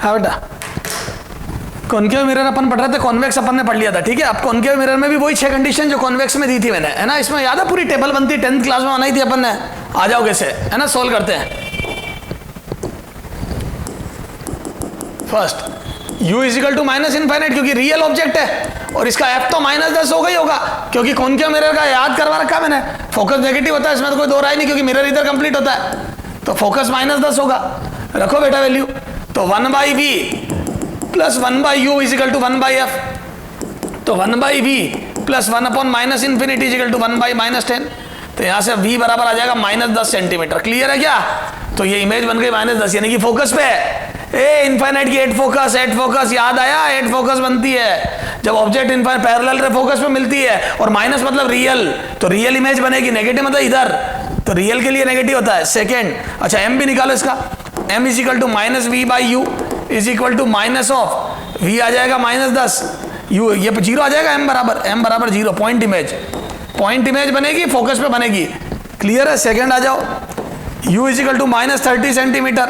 हाँ बेटा, concave mirror अपन पढ़ रहे थे, कॉन्वेक्स अपन ने पढ़ लिया था, ठीक है। अब कॉन्केव मिरर में भी वही 6 कंडीशन जो कॉन्वेक्स में दी थी मैंने, है ना। इसमें याद है पूरी टेबल बनती, 10th क्लास में बनाई थी अपन ने। आ जाओ कैसे, है ना, सोल्व करते हैं। First u is equal to minus infinite, क्योंकि रियल ऑब्जेक्ट है और इसका f तो -10 होगा ही होगा, क्योंकि कॉन्केव मिरर का याद करवा रखा मैंने, फोकस नेगेटिव होता है, इसमें तो कोई दो राय नहीं, क्योंकि मिरर इधर कंप्लीट होता है, तो फोकस -10 होगा। रखो बेटा वैल्यू, तो 1/v plus 1/u is equal to 1/f, तो 1/v plus 1 upon minus infinity is equal to 1/-10, तो यहां से v बराबर आ जाएगा -10 सेंटीमीटर। क्लियर है क्या? तो ये इमेज बन गई -10, यानी कि फोकस पे है। ए इनफाइनाइट की एट फोकस याद आया, एट फोकस बनती है जब ऑब्जेक्ट इनफाइनाइट पैरेलल रे फोकस पे मिलती है, और माइनस मतलब रियल, तो रियल इमेज बनेगी, नेगेटिव मतलब इधर, तो रियल के लिए नेगेटिव होता है। सेकेंड, अच्छा m भी निकालो इसका, m is equal to -v/u is equal to minus of v आ जाएगा -10, u ये 0 आ जाएगा, m बराबर 0, पॉइंट इमेज बनेगी, फोकस पे बनेगी। क्लियर है? सेकेंड आ जाओ, u इजिकल टू -30 सेंटीमीटर,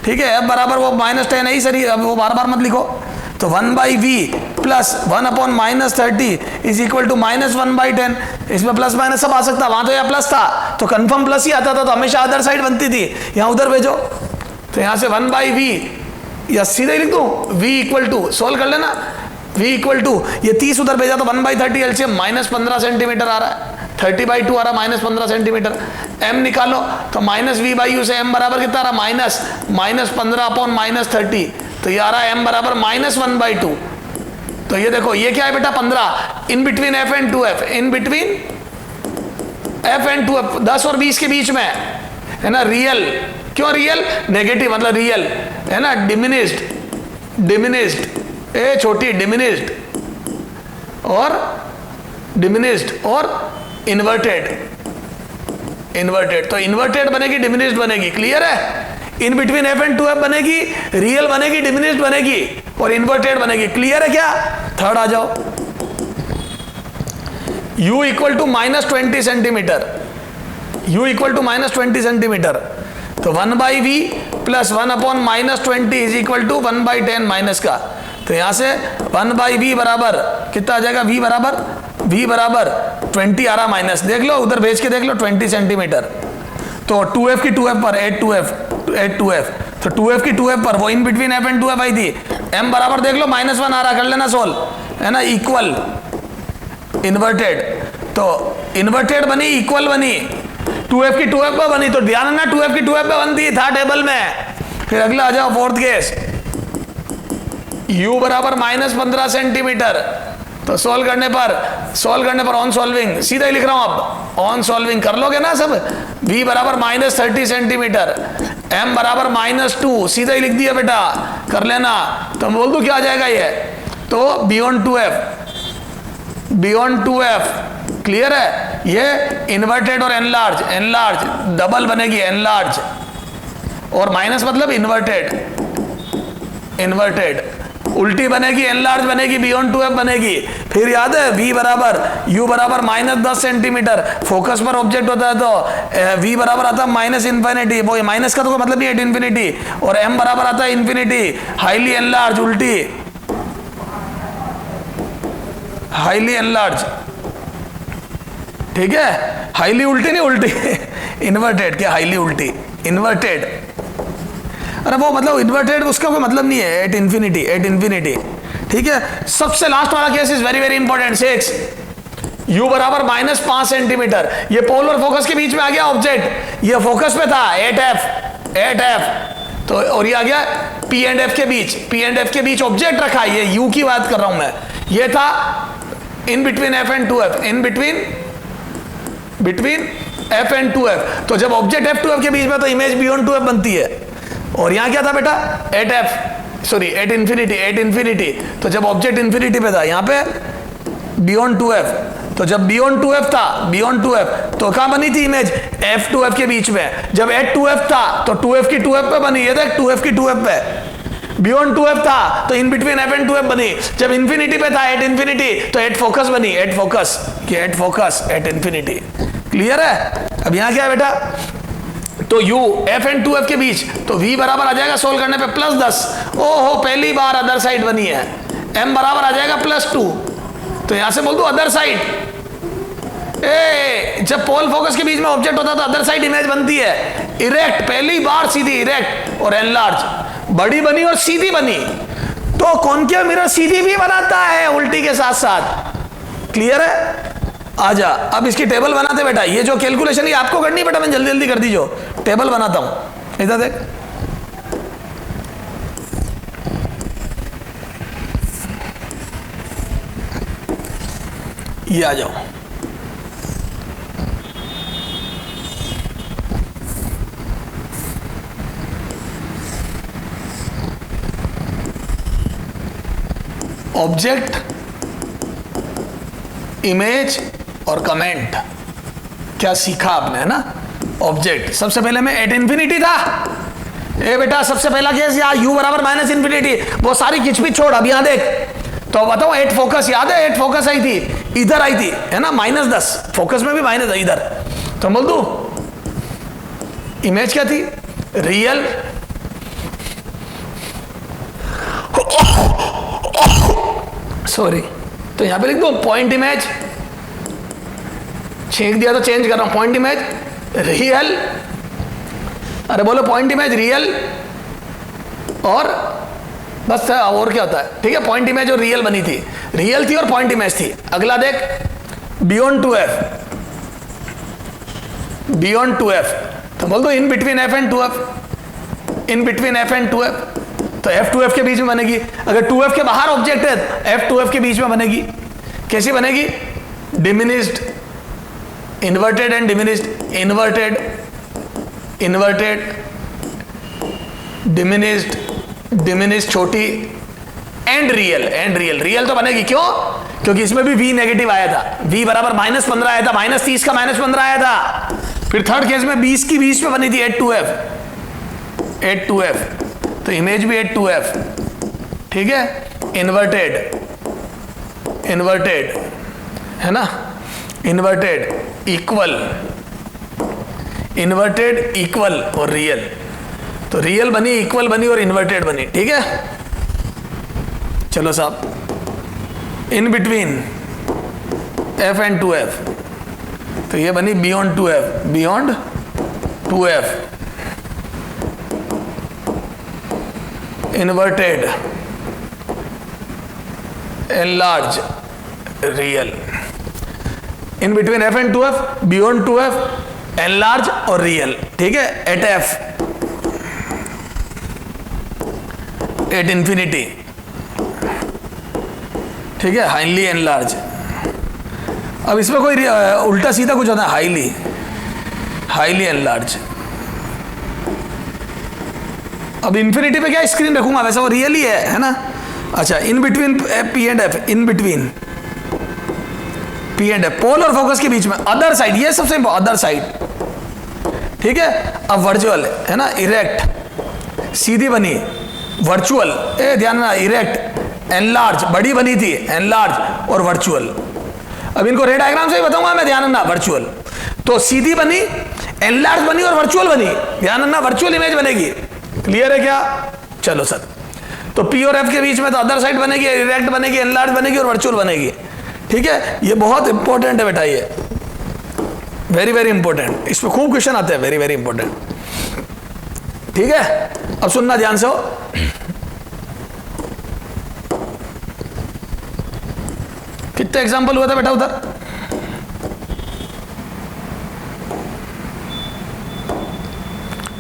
ठीक है। अब बराबर वो -10 है ही सही, अब वो बार बार मत लिखो, तो 1/v plus 1 upon -30 is equal to -1/10, इसमें प्लस माइनस सब आ सकता, वहां तो यह प्लस था तो कंफर्म प्लस ही आता था, तो हमेशा अदर साइड बनती थी, यहां उधर भेजो, तो यहां से 1/v या सीधे ही लिख दो, v इक्वल टू, सोल्व कर लेना, v इक्वल टू ये 30 उधर भेजा तो 1/30 एलसीएम -15 सेंटीमीटर आ रहा है, 30/2 आ रहा, -15 सेंटीमीटर। m निकालो तो -v/u से m बराबर कितना आ रहा, -15 अपॉन -30, तो ये आ रहा है m बराबर -1/2। तो ये देखो, ये क्या है बेटा, 15 in between f and 2f, in between f and 2f, 10 और 20 के बीच में, है ना। रियल, क्यों रियल? नेगेटिव मतलब रियल, है ना। डिमिनिस्ड, ए छोटी डिमिनिस्ड और इन्वर्टेड, तो इन्वर्टेड बनेगी, डिमिनिस्ड बनेगी। क्लियर है? In between f and 2f बनेगी, रियल बनेगी, डिमिनिस्ड बनेगी और इन्वर्टेड बनेगी। क्लियर है क्या? थर्ड आ जाओ, u equal to -20 centimetre, u equal to -20 centimetre, तो 1/v plus 1 upon -20 is equal to 1/10 minus का, तो यहां से 1/v बराबर कितना आ जाएगा, v बराबर 20 आ रहा माइनस, देख लो उधर भेज के देख लो, 20 सेंटीमीटर, तो 2f की 2f पर 8 तो 2f की 2f पर वो in between f and 2f आई थी, m बराबर देख लो -1 आ रहा, कर लेना सोल्व, है ना। इक्वल इन्वर्टेड, तो इन्वर्टेड बनी, इक्वल बनी, 2f की 2f पर बनी, तो ध्यान ना 2f की 2f पर बनती था टेबल में। फिर अगला आ जाओ, फोर्थ केस, u बराबर -15 सेंटीमीटर, तो सोल्व करने पर ऑन सॉल्विंग सीधा ही लिख रहा हूं, अब ऑन सॉल्विंग कर लोगे ना सब, v बराबर -30 सेंटीमीटर, m बराबर -2, सीधा ही लिख दिया बेटा, कर लेना। तो बोल दो क्या आ जाएगा ये, तो बियॉन्ड 2f, क्लियर है? ये इन्वर्टेड और एनलार्ज डबल बनेगी, एनलार्ज और माइनस मतलब इन्वर्टेड, उल्टी बनेगी, एनलार्ज बनेगी, बियॉन्ड 2f बनेगी। फिर याद है v बराबर u बराबर -10 सेंटीमीटर, फोकस पर ऑब्जेक्ट होता है तो v बराबर आता है -इन्फिनिटी, वो माइनस का तो कोई मतलब नहीं है, इन्फिनिटी, और m बराबर आता है infinity, highly enlarge, highly enlarge, ठीक है। हाईली उल्टी नहीं, उल्टी इन्वर्टेड, क्या हाईली उल्टी, इन्वर्टेड, अरे वो मतलब इन्वर्टेड उसका कोई मतलब नहीं है, एट इन्फिनिटी, ठीक है। सबसे लास्ट वाला case is very important, 6, u बराबर -5 सेंटीमीटर, ये पोलर फोकस के बीच में आ गया ऑब्जेक्ट, ये फोकस पे था 8f, तो और ये आ गया p एंड f के बीच ऑब्जेक्ट रखा है, ये u की बात कर रहा हूं मैं, ये था in between f and 2f, in between f and 2f, तो जब ऑब्जेक्ट f 2f के बीच में तो इमेज बियॉन्ड 2f बनती है, और यहां क्या था बेटा 8 इन्फिनिटी, तो जब ऑब्जेक्ट इन्फिनिटी पे था, यहां पे बियॉन्ड 2f, तो जब बियॉन्ड 2f तो कहां बनी थी इमेज, f 2f के बीच में, जब एट 2f था तो 2f की 2f पे बनी, ये देख 2f की 2f पे, बियॉन्ड 2f था तो in between f and 2f बनी, जब इन्फिनिटी पे था एट इन्फिनिटी तो एट फोकस बनी, at focus at infinity. Clear है? अब यहां क्या है बेटा, तो u f एंड 2f के बीच, तो v बराबर आ जाएगा सोल्व करने पे +10। ओहो, पहली बार अदर साइड बनी है। m बराबर आ जाएगा +2। तो यहां से बोल दो अदर साइड। जब पोल फोकस के बीच में ऑब्जेक्ट होता है तो अदर साइड इमेज बनती है इरेक्ट, पहली बार सीधी इरेक्ट और एनलार्ज, बड़ी बनी और सीधी बनी। तो कॉनकेव मिरर सीधी भी बनाता है उल्टी के साथ साथ। क्लियर है? आजा, अब इसकी टेबल बनाते बेटा। ये जो कैलकुलेशन ये आपको करनी बेटा, मैं जल्दी जल्दी कर दी, जो टेबल बनाता हूं। इधर देख, ये आ जाओ। ऑब्जेक्ट, इमेज और कमेंट। क्या सीखा आपने, है ना? ऑब्जेक्ट सबसे पहले में एट इंफिनिटी था। ए बेटा, सबसे पहला केस यहाँ u बराबर -इंफिनिटी। वो सारी खिचपिच छोड़, अब यहाँ देख। तो बताओ, एट फोकस याद है? एट फोकस आई थी, इधर आई थी, है ना? -10 फोकस में भी माइनस है इधर। तो बोल दू इमेज क्या थी? रियल, सॉरी, तो यहां पे लिख दो पॉइंट इमेज। छेक दिया तो चेंज कर रहा हूं, पॉइंट इमेज रियल। अरे बोलो पॉइंट इमेज रियल, और बस और क्या होता है? ठीक है, पॉइंट इमेज और रियल बनी थी, रियल थी और पॉइंट इमेज थी। अगला देख, बियॉन्ड 2f, बियॉन्ड 2f। तो बोल दो in between f and 2f, in between f and 2f। तो f 2f के बीच में बनेगी। अगर 2f के बाहर ऑब्जेक्ट है, f 2f के बीच में बनेगी। कैसी बनेगी? Diminished, inverted and diminished, inverted, inverted, diminished, diminished छोटी, and real, and real. Real तो बनेगी, क्यों? क्योंकि इसमें भी v नेगेटिव आया था, v बराबर -15 आया था, -30 का -15 आया था। फिर थर्ड केस में 20 की बीच में बनी थी 8 2f, 8 2f। तो इमेज भी 8 2f, ठीक है? इन्वर्टेड, इन्वर्टेड, है ना? इन्वर्टेड, इक्वल, इन्वर्टेड, इक्वल और रियल। तो रियल बनी, इक्वल बनी और इन्वर्टेड बनी, ठीक है? चलो साहब, in between f and 2f। तो ये बनी beyond 2f, beyond 2f, inverted, enlarge, real. In between f and 2f, beyond 2f, enlarge और रियल, ठीक है? एट f, एट इंफिनिटी, ठीक है? Highly enlarge. अब इसमें कोई उल्टा सीधा कुछ होता है, हाईली, हाईली एनलार्ज। अब इंफिनिटी पे क्या स्क्रीन रखूंगा? वैसे वो रियल ही है ना? अच्छा, in between p and f, in between p and f, पोल और फोकस के बीच में, अदर साइड, ये सबसे अदर साइड, ठीक है? अब वर्चुअल, है ना? इरेक्ट, सीधी बनी, वर्चुअल, ए ध्यान ना, इरेक्ट, एनलार्ज, बड़ी बनी थी, एनलार्ज और वर्चुअल। अब इनको रे डायग्राम से ही बताऊंगा मैं, ध्यान ना। वर्चुअल तो सीधी बनी, एनलार्ज बनी और वर्चुअल बनी, ध्यान ना, वर्चुअल इमेज बनेगी। क्लियर है क्या? चलो सर, तो P और F के बीच में तो अदर साइड बनेगी, इरेक्ट बनेगी, एनलार्ज बनेगी और वर्चुअल बनेगी, ठीक है? ये बहुत इंपॉर्टेंट है बेटा, ये वेरी वेरी इंपॉर्टेंट। इसमें खूब क्वेश्चन आते हैं, वेरी वेरी इंपॉर्टेंट, ठीक है? अब सुनना ध्यान से हो। कितने एग्जाम्पल हुआ था बेटा उधर?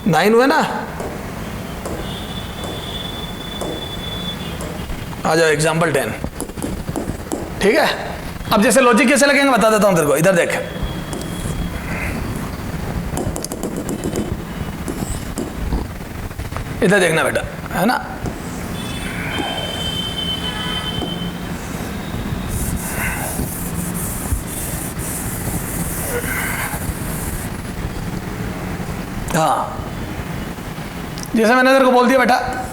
नाइन हुए ना? आ जाओ एग्जाम्पल 10, ठीक है? अब जैसे लॉजिक कैसे लगेंगे बता देता हूं तेरे को। इधर देख, इधर देखना बेटा, है ना? हाँ, जैसे मैंने तेरे को बोल दिया बेटा,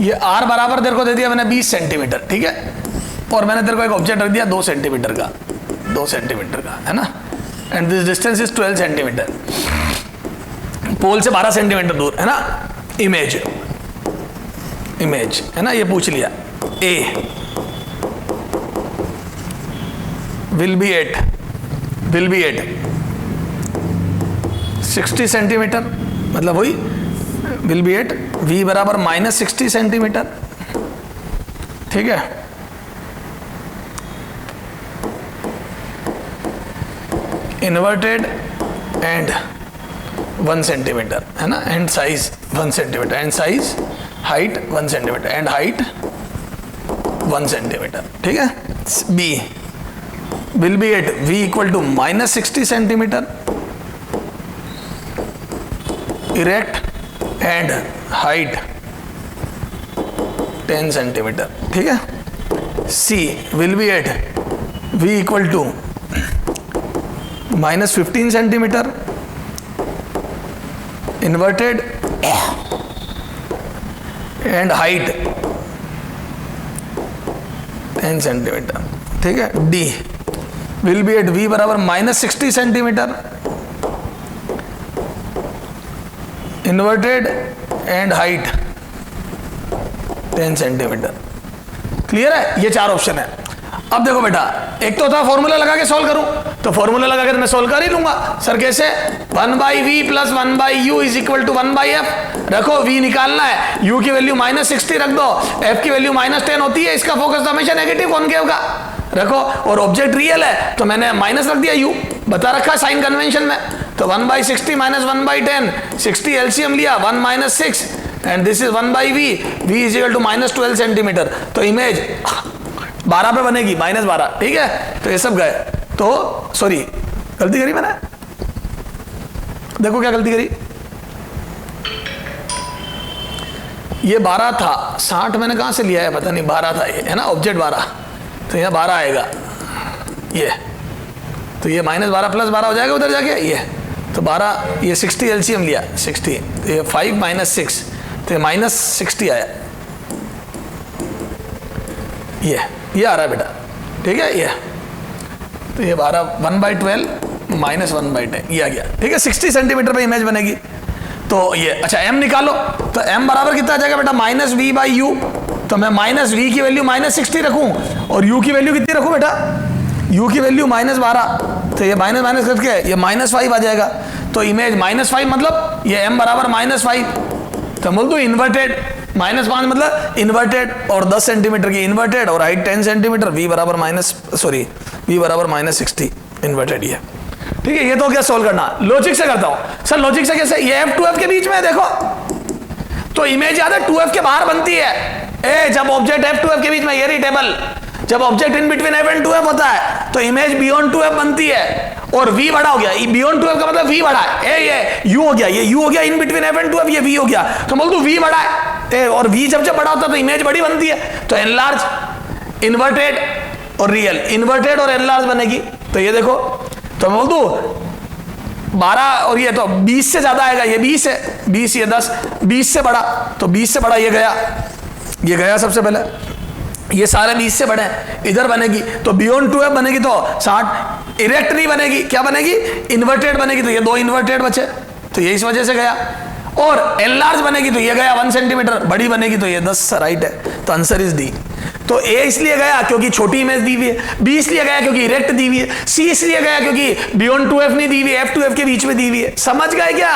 ये r बराबर तेरे को दे दिया मैंने 20 सेंटीमीटर, ठीक है? और मैंने तेरे को एक ऑब्जेक्ट रख दिया 2 सेंटीमीटर का, 2 सेंटीमीटर का, है ना? And this distance is 12 centimetre, pole से 12 सेंटीमीटर दूर है ना। इमेज है ना, ये पूछ लिया। ए विल बी एट 60 सेंटीमीटर, मतलब वही विल बी एट v बराबर -60 सेंटीमीटर, ठीक है। इन्वर्टेड एंड 1 सेंटीमीटर है ना, and size 1 centimetre, and size height 1 centimetre, and height 1 centimetre, ठीक है। B will be at v equal to -60 centimetre, erect and height 10 centimetre, ठीक है। C will be at v equal to -15 centimetre, inverted and height 10 centimetre, ठीक है। D will be at v बराबर -60 centimetre, inverted and height 10 centimetre. Clear है? ये 4 option है। अब देखो बेटा, एक तो था फॉर्मूला लगा के सॉल्व करूं, तो फॉर्मूला लगा के मैं सॉल्व कर ही लूंगा। सर कैसे? 1/v plus 1/u is equal to 1/f। रखो v निकालना है, u की वैल्यू -60 रख दो, f की वैल्यू -10 होती है, इसका फोकस हमेशा नेगेटिव कॉनकेव का रखो, और ऑब्जेक्ट रियल है तो मैंने माइनस रख दिया, u बता रखा है साइन कन्वेंशन में। तो 1/60 माइनस 1/10, 60 एलसीएम लिया, 1 - 6 and this is 1/v, v is equal to -12 centimetre. तो इमेज 12 पे बनेगी, -12, ठीक है। तो ये सब गए, तो सॉरी गलती करी मैंने, देखो क्या गलती करी। ये 12 था, 60 मैंने कहां से लिया है पता नहीं, 12 था ये है ना, ऑब्जेक्ट 12, तो यहाँ 12 आएगा ये, तो ये -12 + 12 हो जाएगा उधर जाके, ये तो 12, ये 60 एलसीएम लिया 60, तो ये 5 - 6, तो ये -60 आया, ये आ रहा है बेटा, ठीक है। ये तो ये 12 1/12 - 1/10 ये आ गया, ठीक है। 60 सेंटीमीटर पे इमेज बनेगी। तो ये अच्छा m निकालो, तो m बराबर कितना आ जाएगा बेटा, -v/u। तो मैं -v की वैल्यू -60 रखूं और u की वैल्यू कितनी रखूं बेटा, u की वैल्यू -12, तो ये माइनस करके ये -5 आ जाएगा। तो इमेज -5 मतलब ये m बराबर -5, तो बोल दो इन्वर्टेड, -5 मतलब इन्वर्टेड, और 10 सेंटीमीटर की इन्वर्टेड, और हाइट 10 सेंटीमीटर, v बराबर -60 इन्वर्टेड, ये ठीक है। ये तो क्या सोल्व करना, लॉजिक से करता हूं। सर लॉजिक से कैसे? ये f 2f के बीच में है, देखो तो इमेज याद है 2f के बाहर बनती है, जब ऑब्जेक्ट f 2f के बीच में, ये रही टेबल, जब object in between f and 2f होता है तो इमेज बियॉन्ड 2f बनती है, और v बड़ा हो गया, बियॉन्ड 2f का मतलब v बड़ा है, ये u हो गया, ये u हो गया in between f and 2f, ये v हो गया, तो बोल दो v बड़ा है, और v जब बड़ा होता है तो इमेज बड़ी बनती है। तो एनलार्ज, इन्वर्टेड और रियल, इन्वर्टेड और एनलार्ज बनेगी। तो ये देखो, तो मैं बोल दूं 12 और ये तो 20 से ज्यादा आएगा, ये 20 है, 20 ये 10, 20 से बड़ा, तो 20 से बड़ा ये गया सबसे पहले, ये सारे 20 से बड़े हैं, इधर बनेगी तो बियॉन्ड 2f बनेगी, तो 60 इरेक्ट नहीं बनेगी, क्या बनेगी, इन्वर्टेड बनेगी, तो ये 2 इन्वर्टेड बचे, तो ये इस वजह से गया। और एनलार्ज बनेगी तो ये गया 1 सेंटीमीटर, बड़ी बनेगी तो ये 10, राइट है। तो आंसर इज डी। तो ए इसलिए गया क्योंकि छोटी इमेज दी हुई है, बी इसलिए गया क्योंकि इरेक्ट दी हुई है, सी इसलिए गया क्योंकि बियॉन्ड 2f नहीं दी हुई, f 2f के बीच में दी हुई है। समझ गए क्या?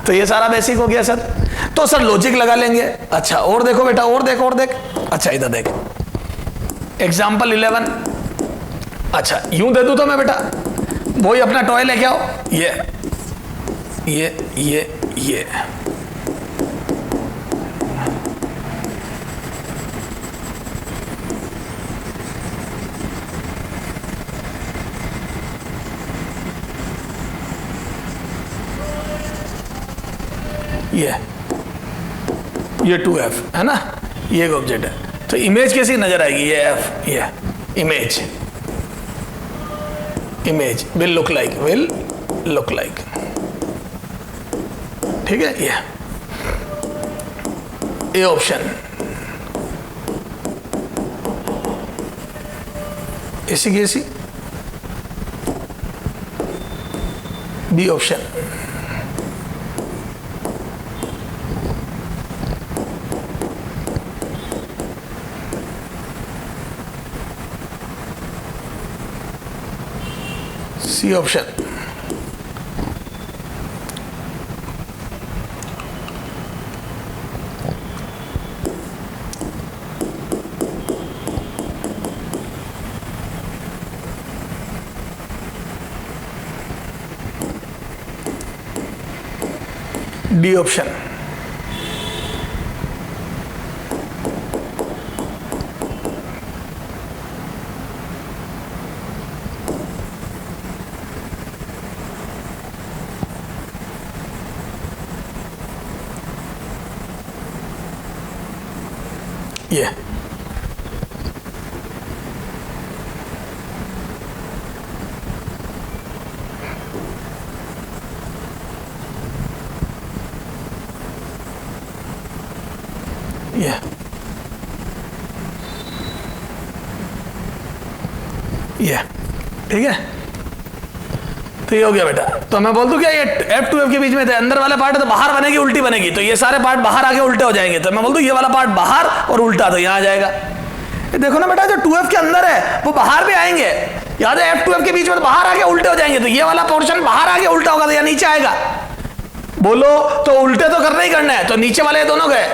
तो ये सारा बेसिक हो गया सर। तो सर लॉजिक लगा लेंगे। अच्छा और देखो बेटा, और देख, अच्छा इधर देख, एग्जाम्पल 11। अच्छा यूं दे दूं तो मैं बेटा, वही अपना टॉय लेके आओ, ये ये 2f है ना, ये एक ऑब्जेक्ट है, तो इमेज कैसी नजर आएगी, ये f, ये इमेज विल लुक लाइक, ठीक है। ये ऑप्शन ऐसी कैसी, B option. C option. D option. ये ठीक है। तो ये हो गया बेटा। तो मैं बोल दूं क्या ये F2F के बीच में थे, अंदर वाले पार्ट तो बाहर बनेगी उल्टी बनेगी, तो ये सारे पार्ट बाहर आके उल्टे हो जाएंगे। तो मैं बोल दूं ये वाला पार्ट बाहर और उल्टा, तो यहां आ जाएगा। ये देखो ना बेटा, जो 2F के अंदर है वो बाहर भी आएंगे, याद है F2F के बीच में तो बाहर आके उल्टे हो जाएंगे, तो ये वाला पोर्शन बाहर आके उल्टा होगा तो यह नीचे आएगा। बोलो तो उल्टे तो करना ही करना है, तो नीचे वाले दोनों गए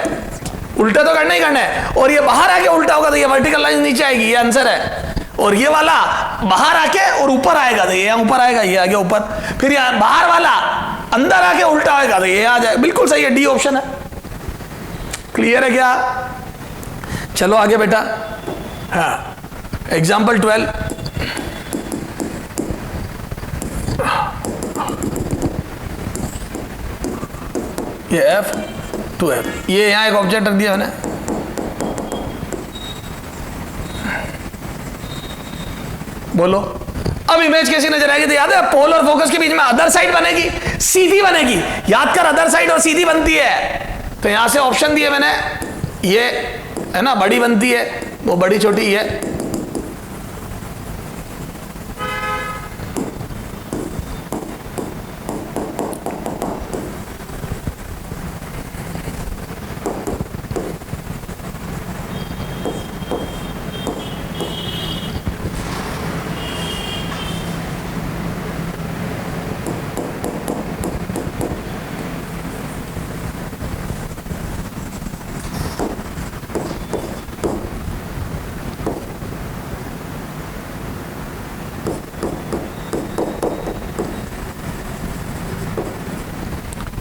उल्टे तो करना ही करना है, और ये बाहर आके उल्टा होगा तो ये वर्टिकल लाइन नीचे आएगी, ये आंसर है। और ये वाला बाहर आके और ऊपर आएगा तो ये यहाँ ऊपर आएगा, ये आगे ऊपर, फिर यहाँ बाहर वाला अंदर आके उल्टा आएगा तो ये आ जाए। बिल्कुल सही है, डी ऑप्शन है। क्लियर है क्या? चलो आगे बेटा। हाँ, एग्जाम्पल 12। ये F2F, ये यहाँ एक ऑब्जेक्ट रख दिया मैंने, बोलो अब इमेज कैसी नजर आएगी? तो याद है पोल और फोकस के बीच में अदर साइड बनेगी, सीधी बनेगी। याद कर, अदर साइड और सीधी बनती है। तो यहां से ऑप्शन दिए मैंने, ये है ना बड़ी बनती है, वो बड़ी छोटी है।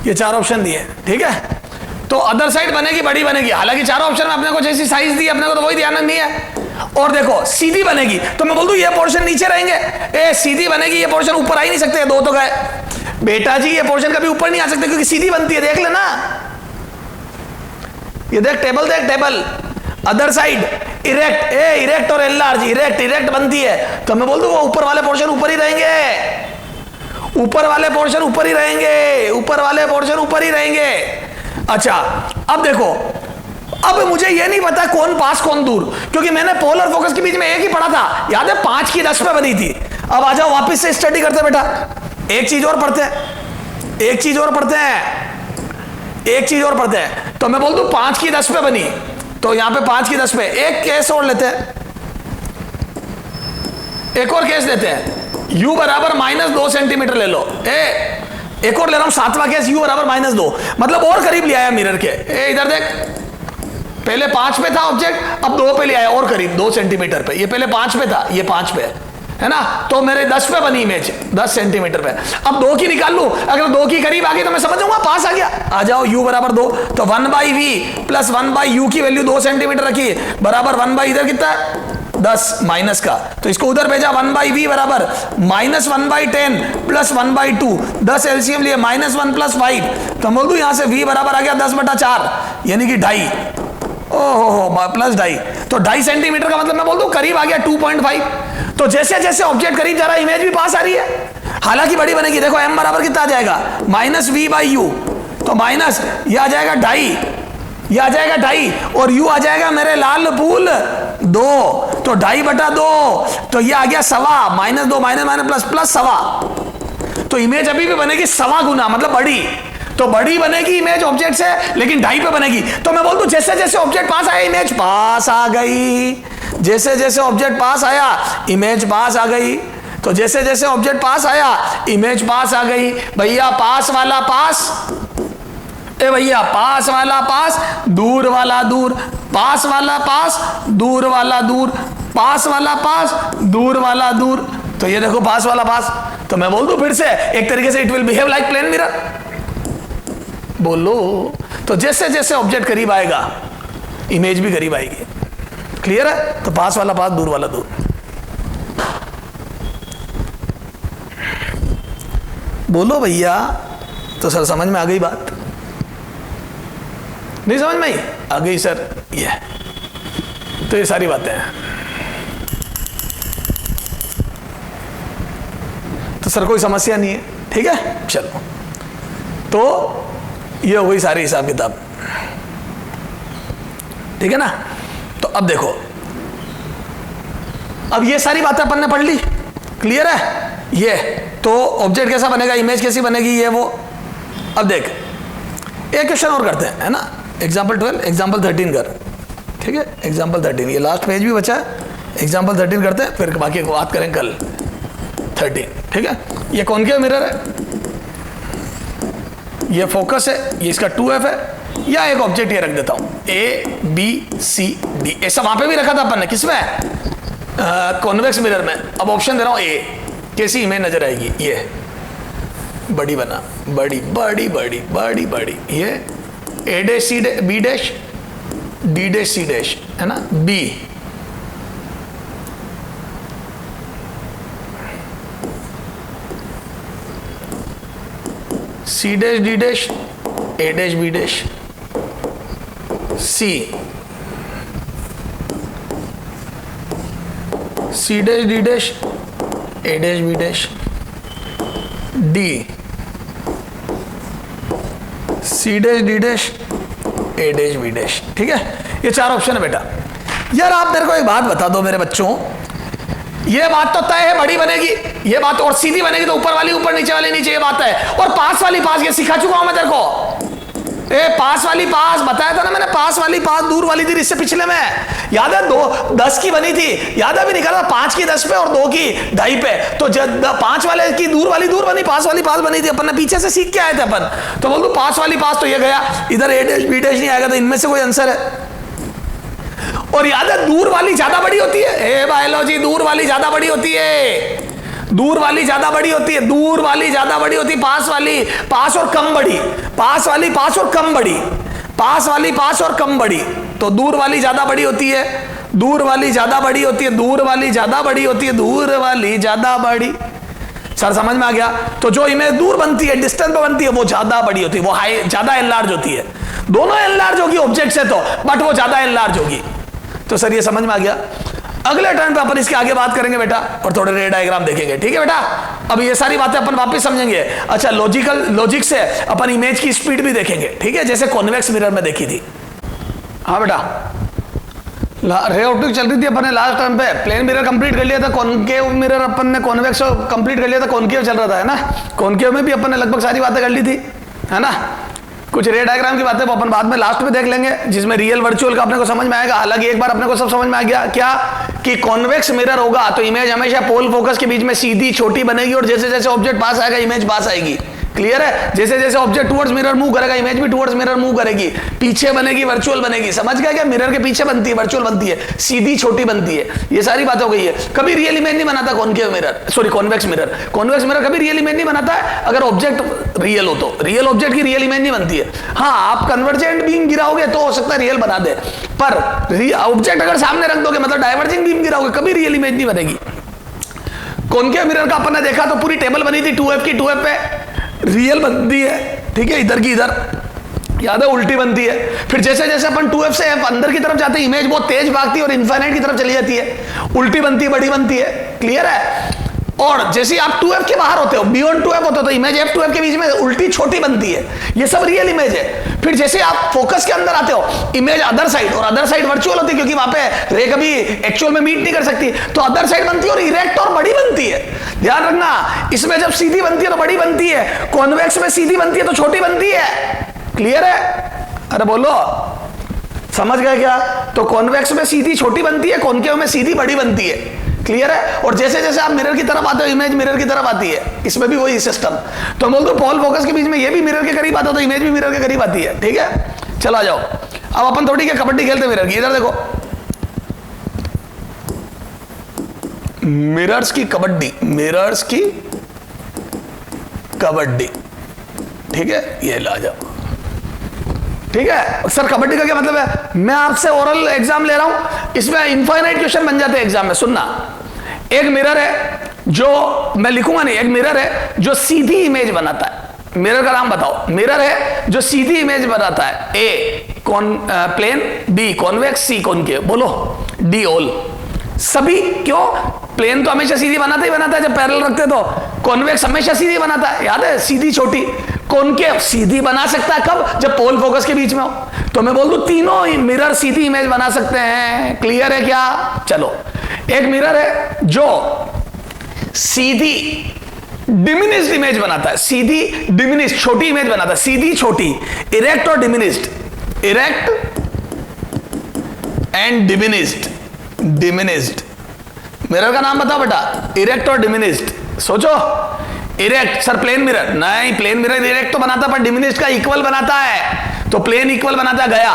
ये चार ऑप्शन दिए, ठीक है। तो अदर साइड बनेगी, बड़ी बनेगी। हालांकि चारों ऑप्शन में अपने को जैसी साइज दी अपने को तो वही ध्यान नहीं है। और देखो सीधी बनेगी, तो मैं बोल दूं ये पोर्शन नीचे रहेंगे, ए सीधी बनेगी, ये पोर्शन ऊपर आ ही नहीं सकते, दो तो गए बेटा जी। ये पोर्शन कभी ऊपर नहीं आ सकते क्योंकि सीधी बनती है, देख लेना। ये देख टेबल, देख टेबल, अदर साइड इरेक्ट, ए इरेक्ट और एल लार्ज, इरेक्ट इरेक्ट बनती है, तो मैं बोल दूं वो ऊपर वाले पोर्शन ऊपर ही रहेंगे, ऊपर वाले पोर्शन ऊपर ही रहेंगे, ऊपर वाले पोर्शन ऊपर ही रहेंगे। अच्छा अब देखो, अब मुझे ये नहीं पता कौन पास कौन दूर, क्योंकि मैंने पोल और फोकस के बीच में एक ही पढ़ा था, याद है 5 की 10 पे बनी थी। अब आ जाओ वापस से स्टडी करते बेटा, एक चीज और पढ़ते हैं, एक चीज और पढ़ते हैं, एक चीज और पढ़ते हैं। तो मैं बोल दूं 5 की 10 पे बनी, तो यहां पे 5 की 10 पे एक केस और लेते हैं, एक और केस लेते हैं। u बराबर -2 सेंटीमीटर ले लो। एक और ले रहा हूं 7वां केस, u बराबर -2, मतलब और करीब ले आया मिरर के। इधर देख, पहले 5 पे था ऑब्जेक्ट, अब 2 पे ले आया और करीब 2 सेंटीमीटर पे। ये पहले 5 पे था, ये 5 पे है ना, तो मेरे 10 पे बनी इमेज, 10 सेंटीमीटर पे। अब 2 की निकाल लूं, अगर 2 की करीब आ गई तो मैं समझ जाऊंगा पास आ गया। आ जाओ u बराबर 2, तो 1/v प्लस 1/u की वैल्यू 2 सेंटीमीटर रखी, बराबर 1/, इधर कितना 10 माइनस का, तो इसको उधर भेजा, 1/v बराबर -1/10 प्लस 1/2, 10 एलसीएम लिए -1 प्लस 5, तो बोल दूं यहां से v बराबर आ गया 10/4, यानी कि 2.5, ओहो प्लस 2.5, तो 2.5 सेंटीमीटर का मतलब मैं बोल दूं करीब आ गया 2.5। तो जैसे जैसे ऑब्जेक्ट करीब जा रहा है इमेज भी पास आ रही है, हालांकि बड़ी बनेगी। देखो m बराबर कितना आ जाएगा -v/u, तो माइनस ये आ जाएगा 2.5, ये आ जाएगा 2.5, और u आ जाएगा मेरे लाल फूल 2, तो 2.5/2, तो ये आ गया 1.25, -2 माइनस प्लस +1.25, तो इमेज अभी भी बनेगी 1.25 गुना, मतलब बड़ी। तो बड़ी बनेगी इमेज ऑब्जेक्ट से, लेकिन 2.5 पे बनेगी। तो मैं बोल दूं जैसे जैसे ऑब्जेक्ट पास आया इमेज पास आ गई, जैसे जैसे ऑब्जेक्ट पास आया इमेज पास आ गई। तो जैसे जैसे ऑब्जेक्ट पास आया इमेज पास आ गई। भैया पास वाला पास, ए भैया पास वाला पास, दूर वाला दूर, पास वाला पास, दूर वाला दूर, पास वाला पास, दूर वाला दूर। तो ये देखो पास वाला पास। तो मैं बोल दूं फिर से, एक तरीके से it will behave like plane mirror. बोलो। तो जैसे जैसे ऑब्जेक्ट करीब आएगा इमेज भी करीब आएगी। क्लियर है? तो पास वाला पास, दूर वाला दूर। बोलो भैया। तो सर समझ में आ गई बात? नहीं समझ में आई? आ गई सर। ये तो ये सारी बातें हैं। तो सर कोई समस्या नहीं है, ठीक है? चलो, तो ये हो गई सारी हिसाब किताब, ठीक है ना? तो अब देखो, अब ये सारी बातें अपन ने पढ़ ली। क्लियर है? ये तो ऑब्जेक्ट कैसा बनेगा, इमेज कैसी बनेगी, ये वो। अब देख एक क्वेश्चन और करते हैं, है ना? एग्जाम्पल 12, एग्जाम्पल 13 कर, ठीक है? एग्जाम्पल 13, ये लास्ट पेज भी बचा है। एग्जाम्पल 13 करते हैं, फिर बाकी को बात करें कल 13, ठीक है? ये कॉनकेव मिरर है, ये फोकस है, ये इसका 2F है, या एक ऑब्जेक्ट ये रख देता हूं ABCD। ऐसा वहां पे भी रखा था अपन ने, किसमें? कॉन्वेक्स मिरर में। अब ऑप्शन दे रहा हूं ए, कैसी इमेज नजर आएगी? ये बड़ी बना, बड़ी बड़ी बड़ी बड़ी बड़ी, ये A dash C dash B dash D dash C dash, है ना? B C dash D dash A dash B dash C C dash D dash A dash B dash D C dash D dash A dash B dash. ठीक है, ये 4 option है बेटा। यार आप मेरे को एक बात बता दो मेरे बच्चों, ये बात तो तय है बड़ी बनेगी, ये बात, और सीधी बनेगी तो ऊपर वाली ऊपर, नीचे वाली नीचे, ये बात है। और पास वाली पास, ये सिखा चुका हूं मैं तेरे को। ए पास वाली पास बताया था ना मैंने, पास वाली पास, दूर वाली दूर, इससे पिछले में याद है 2 10 की बनी थी, याद है? भी निकाला 5 की 10 पे और 2 की 2.5 पे। तो जब 5 वाले की दूर वाली दूर बनी, पास वाली पास बनी थी, अपन ने पीछे से सीख के आए थे अपन। तो बोल दो पास वाली पास, तो ये गया इधर, A डैश B डैश नहीं आएगा, तो इनमें से कोई आंसर है। और याद है दूर वाली ज्यादा बड़ी होती है, ए बायोलॉजी, दूर वाली ज्यादा बड़ी होती है, दूर वाली ज्यादा बड़ी होती है, दूर वाली ज्यादा बड़ी होती है, पास वाली पास और कम बड़ी, पास वाली पास और कम बड़ी, पास वाली पास और कम बड़ी। तो दूर वाली ज्यादा बड़ी होती है, दूर वाली ज्यादा बड़ी होती है, दूर वाली ज्यादा बड़ी होती है, दूर वाली ज्यादा बड़ी। सर समझ में आ गया? तो जो इमेज दूर बनती है, डिस्टेंस पे बनती है, वो ज्यादा बड़ी होती है, वो हाई ज्यादा एनलार्ज होती है। दोनों एनलार्ज होगी ऑब्जेक्ट से तो, बट वो ज्यादा एनलार्ज होगी। तो सर ये समझ में आ गया। अगले टर्न पे अपन इसके आगे बात करेंगे बेटा, और थोड़े रे डायग्राम देखेंगे, ठीक है बेटा? अब ये सारी बातें अपन वापस समझेंगे। अच्छा, लॉजिक से अपन इमेज की स्पीड भी देखेंगे, ठीक है? जैसे कॉन्वेक्स मिरर में देखी थी। हाँ बेटा, रे ऑप्टिक चल रही थी अपन ने लास्ट टर्न पे, प्लेन मिरर कंप्लीट कर लिया था, कॉनकेव मिरर अपन ने कॉन्वेक्स कंप्लीट कर लिया था, कॉनकेव चल रहा था, है ना? कॉनकेव में भी अपन ने लगभग सारी बातें कर ली थी, है ना? कुछ रे डायग्राम की बातें वो अपन बाद में लास्ट में देख लेंगे, जिसमें रियल वर्चुअल का अपने को समझ में आएगा। हालांकि एक बार अपने को सब समझ में आ गया क्या, कि कॉन्वेक्स मिरर होगा तो इमेज हमेशा पोल फोकस के बीच में सीधी छोटी बनेगी, और जैसे जैसे ऑब्जेक्ट पास आएगा इमेज पास आएगी। क्लियर है? जैसे जैसे ऑब्जेक्ट टुवर्ड्स मिरर मूव करेगा, इमेज भी टुवर्ड्स मिरर मूव करेगी, पीछे बनेगी वर्चुअल बनेगी। समझ गया क्या? मिरर के पीछे बनती है वर्चुअल बनती है, सीधी छोटी बनती है। ये सारी बात हो गई है। कभी रियल इमेज नहीं बनाता concave mirror, sorry convex mirror. Convex mirror कभी रियल इमेज नहीं बनाता है, अगर ऑब्जेक्ट रियल हो तो। रियल ऑब्जेक्ट की रियल इमेज नहीं बनती है। हाँ, आप कन्वर्जेंट बीम गिराओगे तो हो सकता है रियल बना दे, पर ऑब्जेक्ट अगर सामने रख दोगे, मतलब डाइवर्जिंग बीम गिराओगे, कभी रियल इमेज नहीं बनेगी। कॉनकेव मिरर का अपन ने देखा तो पूरी टेबल बनी थी 2F की, 2F पे रियल बनती है, ठीक है? इधर की इधर, याद है? उल्टी बनती है। फिर जैसे जैसे अपन 2F से F अंदर की तरफ जाते हैं, इमेज बहुत तेज भागती है और इनफाइनाइट की तरफ चली जाती है, उल्टी बनती है, बड़ी बनती है। क्लियर है? और जैसे आप 2f के बाहर होते हो, बियॉन्ड 2f होते हो, तो इमेज f2f के बीच में उल्टी छोटी बनती है। ये सब रियल इमेज है। फिर जैसे आप फोकस के अंदर आते हो, इमेज अदर साइड, और अदर साइड वर्चुअल होती है क्योंकि वहां पे रे कभी एक्चुअल में मीट नहीं कर सकती, तो अदर साइड बनती है और इरेक्ट और बड़ी बनती है। ध्यान रखना, इसमें जब सीधी बनती है तो बड़ी बनती है, कॉन्वेक्स में सीधी बनती है तो छोटी बनती है। क्लियर है? अरे बोलो, समझ गए क्या? तो कॉन्वेक्स में सीधी छोटी बनती है, कॉनकेव में सीधी बड़ी बनती है। क्लियर है? और जैसे जैसे आप मिरर की तरफ आते हो, इमेज मिरर की तरफ आती है। इसमें भी वही सिस्टम। तो बोल दो पोल फोकस के बीच में ये भी मिरर के करीब आता है, तो इमेज भी मिरर के करीब आती है। ठीक है, चला जाओ। अब अपन थोड़ी क्या कबड्डी खेलते मिरर की। इधर देखो, मिरर्स की कबड्डी, मिरर्स की कबड्डी। ठीक है, ये ला जाओ। ठीक है सर, कबड्डी का क्या मतलब है? मैं आपसे ओरल एग्जाम ले रहा हूं, इसमें इनफाइनाइट क्वेश्चन बन जाते हैं एग्जाम में। सुनना, एक मिरर है जो मैं लिखूंगा नहीं, एक मिरर है जो सीधी इमेज बनाता है। मिरर का नाम बताओ। मिरर है जो सीधी इमेज बनाता है। ए प्लेन, बी कॉन्वेक्स, सी कॉनकेव। बोलो, डी ऑल। सभी। क्यों? प्लेन तो हमेशा सीधी बनाता ही बनाता है, जब पैरेलल रखते तो। कॉन्वेक्स हमेशा सीधी बनाता है, याद है, सीधी छोटी। कॉनकेव सीधी बना सकता है कब? जब पोल फोकस के बीच में हो। तो मैं बोल दूं तीनों मिरर सीधी इमेज बना सकते हैं। क्लियर है क्या? चलो, एक मिरर है जो सीधी डिमिनिश्ड इमेज बनाता है, सीधी डिमिनिश्ड छोटी इमेज बनाता है, सीधी छोटी, इरेक्ट और diminished, erect and diminished. Diminished mirror का नाम बताओ बेटा, इरेक्ट और डिमिनिश्ड। सोचो, इरेक्ट सर प्लेन मिरर नहीं, प्लेन मिरर इरेक्ट तो बनाता पर डिमिनिश्ड का इक्वल बनाता है, तो प्लेन इक्वल बनाता गया।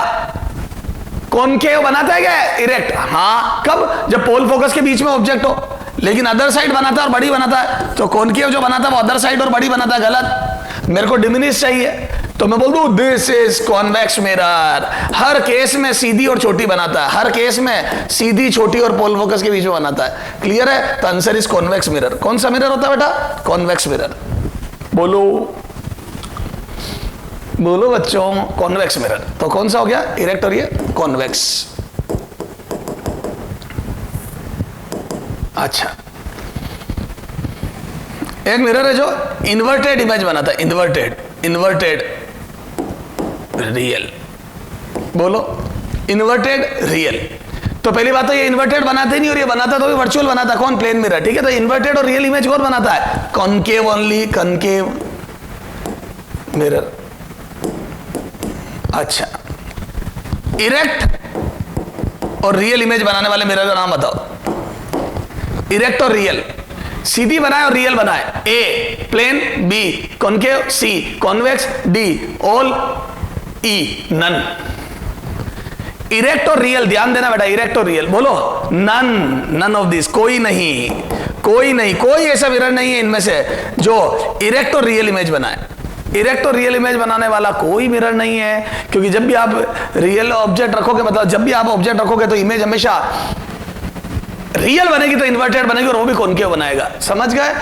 कॉनकेव बनाता है क्या? इरेक्ट। हाँ, कब? जब पोल फोकस के बीच में ऑब्जेक्ट हो। लेकिन अदर साइड बनाता है और बड़ी बनाता है, तो कॉनकेव जो बनाता है वो अदर साइड और बड़ी बनाता है। गलत, मेरे को डिमिनिश्ड चाहिए, तो मैं बोल दूं this is convex mirror. Her case में सीधी और छोटी बनाता है, हर केस में सीधी छोटी और पोल फोकस के बीच में बनाता है। क्लियर है? तो आंसर इज कॉन्वेक्स मिरर। कौन सा मिरर होता है बेटा? Convex mirror. बोलो बोलो बच्चों, कॉन्वेक्स मिरर। तो कौन सा हो गया? इरेक्ट और ये कॉन्वेक्स। अच्छा, एक मिरर है जो इन्वर्टेड इमेज बनाता है, इन्वर्टेड रियल। बोलो, इन्वर्टेड रियल। तो पहली बात तो ये इन्वर्टेड बनाते नहीं, और ये बनाता तो भी वर्चुअल बनाता। कौन? Plane mirror. ठीक है, तो इन्वर्टेड और रियल इमेज कौन बनाता है? Concave only, concave mirror. अच्छा, इरेक्ट और रियल इमेज बनाने वाले मिरर का नाम बताओ। इरेक्ट और रियल, सीधी बनाए और रियल बनाए। A plane, B concave, C convex, D all, E none. Erect और रियल, ध्यान देना बेटा, इरेक्ट और रियल। बोलो, नन ऑफ दिस। कोई नहीं, कोई ऐसा मिरर नहीं है इनमें से जो इरेक्ट और रियल इमेज बनाए। इरेक्ट और रियल इमेज बनाने वाला कोई मिरर नहीं है, क्योंकि जब भी आप रियल ऑब्जेक्ट रखोगे, मतलब जब भी आप ऑब्जेक्ट रखोगे तो इमेज हमेशा रियल बनेगी, तो इन्वर्टेड बनेगी, और वो भी कॉनकेव बनाएगा। समझ गए?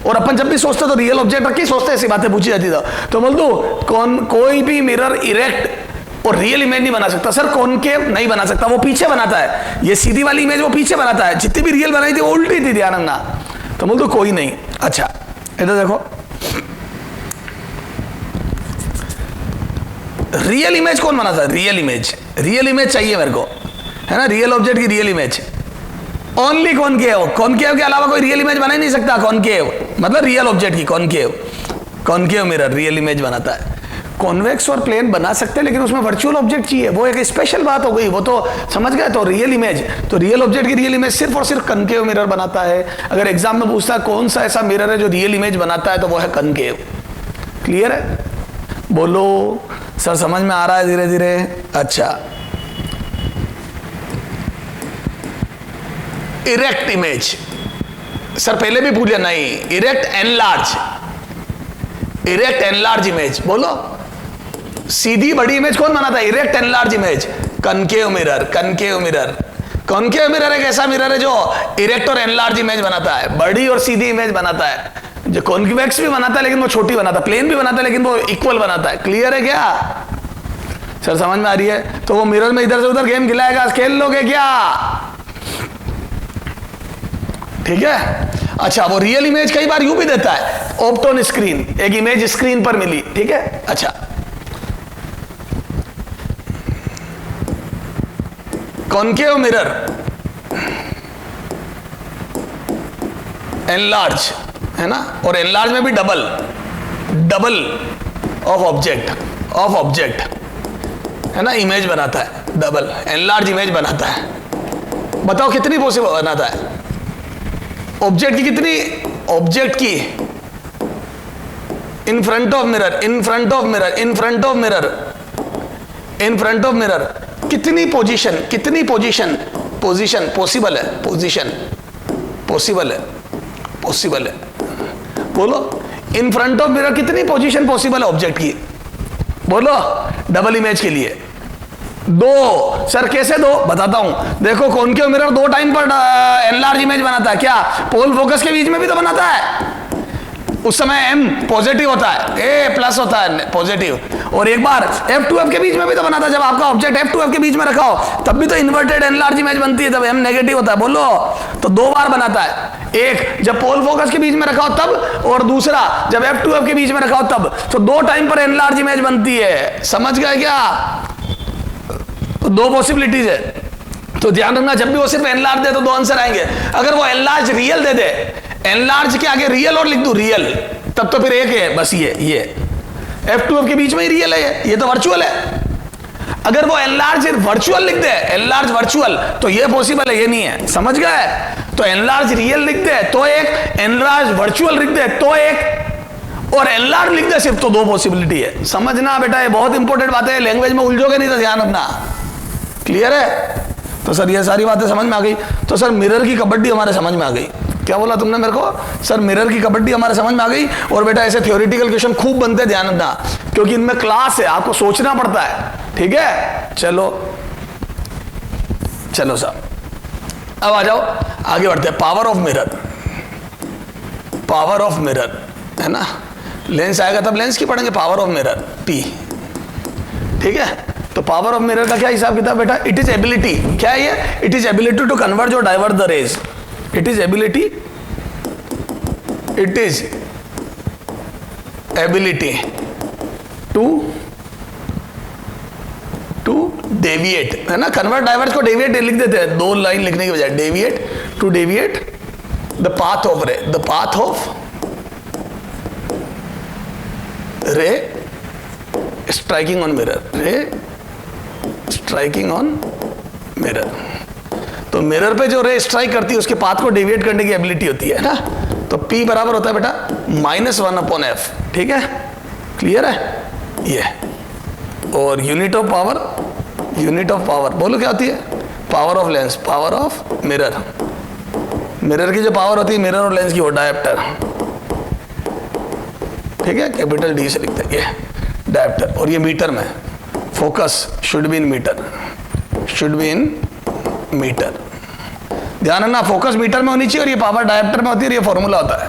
और अपन जब भी सोचते तो रियल ऑब्जेक्ट रख के सोचते, ऐसी बातें पूछी जाती तो बोल दो कोई भी मिरर इरेक्ट और रियल इमेज नहीं बना सकता। सर कॉनकेव नहीं बना सकता, वो पीछे बनाता है। ये सीधी वाली इमेज वो पीछे बनाता है, जितनी भी रियल बनाई थी वो उल्टी थी, ध्यान रखना। तो बोल दो कोई नहीं। अच्छा, इधर देखो, रियल इमेज कौन बनाता है? रियल इमेज चाहिए मेरे को, है ना, रियल ऑब्जेक्ट की real image. Only concave. Concave के अलावा कोई रियल इमेज बना ही नहीं सकता। कॉनकेव मतलब रियल ऑब्जेक्ट की कॉनकेव मिरर रियल इमेज बनाता है। कॉन्वेक्स और प्लेन बना सकते हैं, लेकिन उसमें वर्चुअल ऑब्जेक्ट चाहिए, वो एक स्पेशल बात हो गई। वो तो समझ गए। तो रियल इमेज, तो रियल ऑब्जेक्ट की रियल इमेज सिर्फ और सिर्फ कॉनकेव मिरर बनाता है। अगर एग्जाम में पूछता है कौन सा ऐसा मिरर है जो रियल इमेज बनाता है, तो वो है कॉनकेव। क्लियर है? बोलो सर, समझ में आ रहा है धीरे धीरे? अच्छा, इरेक्ट इमेज सर पहले भी पूछ लिया। नहीं, इरेक्ट एनलार्ज इमेज। बोलो, सीधी बड़ी इमेज कौन बनाता है? Erect enlarge image, concave mirror एक ऐसा मिरर है जो इरेक्ट और एनलार्ज इमेज बनाता है, बड़ी और सीधी इमेज बनाता है। जो कॉन्वेक्स भी बनाता है लेकिन वो छोटी बनाता है, प्लेन भी बनाता है लेकिन वो इक्वल बनाता है। क्लियर है क्या सर? समझ में आ रही है? तो वो मिरर में इधर से उधर गेम खिलाएगा, खेल लोगे क्या? ठीक है। अच्छा, वो रियल इमेज कई बार यूं भी देता है, ऑप्टोन स्क्रीन, एक इमेज स्क्रीन पर मिली, ठीक है। अच्छा, कॉनकेव मिरर, एनलार्ज, है ना, और एनलार्ज में भी डबल ऑफ ऑब्जेक्ट, है ना, इमेज बनाता है, डबल एनलार्ज इमेज बनाता है। बताओ कितनी पॉसिबल बनाता है? ऑब्जेक्ट की कितनी, ऑब्जेक्ट की in front of mirror, in front of mirror, in front of mirror, in front of mirror, कितनी पोजीशन, कितनी पोजीशन, पोजीशन पॉसिबल है, पोजीशन पॉसिबल है, पॉसिबल है, बोलो इन फ्रंट ऑफ मिरर कितनी पोजीशन पॉसिबल है ऑब्जेक्ट की, बोलो डबल इमेज के लिए। दो। सर कैसे दो? बताता हूं। देखो कॉनकेव मिरर दो टाइम पर एनलार्ज इमेज बनाता है, क्या पोल फोकस के बीच में भी तो बनाता है, उस समय m पॉजिटिव होता है, a प्लस होता है पॉजिटिव, और एक बार f2f के बीच में भी तो बनाता है, जब आपका ऑब्जेक्ट f2f के बीच में रखा हो तब भी तो इन्वर्टेड एनलार्ज इमेज बनती है, जब m नेगेटिव होता है, बोलो, तो दो बार बनाता है, एक जब पोल फोकस के बीच में रखा हो तब, और दूसरा जब f2f के बीच में रखा हो तब, तो दो टाइम पर एनलार्ज इमेज बनती है। समझ गए क्या? तो दो पॉसिबिलिटीज है, तो ध्यान रखना, जब भी वो सिर्फ एनलार्ज दे तो दो आंसर आएंगे। अगर वो एनलार्ज रियल दे दे, एनलार्ज के आगे रियल और लिख दूं रियल, तब तो फिर एक है बस, ये f2f के बीच में ही रियल है, ये तो वर्चुअल है। अगर वो एनलार्ज वर्चुअल लिख दे, एनलार्ज वर्चुअल, तो ये पॉसिबल है, ये नहीं है। समझ गए? तो एनलार्ज रियल लिख दे तो एक, एनलार्ज वर्चुअल लिख दे तो एक, और एनलार्ज लिख दे सिर्फ, तो दो पॉसिबिलिटी है। समझना बेटा, ये बहुत इंपॉर्टेंट बात है, लैंग्वेज में उलझोगे नहीं तो ध्यान रखना। क्लियर है? तो सर ये सारी बातें समझ में आ गई। तो सर मिरर की कबड्डी हमारे समझ में आ गई। क्या बोला तुमने मेरे को? सर मिरर की कबड्डी हमारे समझ में आ गई। और बेटा ऐसे थ्योरेटिकल क्वेश्चन खूब बनते हैं, ध्यान रखना, क्योंकि इनमें क्लास है, आपको सोचना पड़ता है। ठीक है, चलो चलो साहब, अब आ जाओ, आगे बढ़ते हैं। Power of mirror, power of mirror, है ना, लेंस आएगा तब लेंस की पढ़ेंगे, पावर ऑफ मिरर P। ठीक है, तो पावर ऑफ मिरर का क्या हिसाब किताब बेटा? इट इज एबिलिटी, क्या है ये? It is ability to convert और divert the rays. It is ability, it is ability to deviate, है ना, कन्वर्ट डाइवर्ट को डेविएट लिख देते हैं, दो लाइन लिखने की बजाय, deviate, to deviate the path of ray, the path of ray striking on mirror, ray striking on mirror. तो मिरर पे जो रे स्ट्राइक करती है उसके पाथ को डेविएट करने की एबिलिटी होती है ना। तो P बराबर होता है बेटा -1/f। ठीक है, क्लियर है ये? और unit of power, unit of power बोलो क्या होती है? Power of lens, power of mirror. Mirror की जो पावर होती है मिरर और लेंस की, वो डायप्टर। ठीक है, कैपिटल D से लिखते हैं, ये डायप्टर। और ये मीटर में, focus should be in metre, should be in metre. ध्यान रखना, फोकस मीटर में होनी चाहिए और ये पावर डायप्टर में होती है, और ये फॉर्मूला होता है।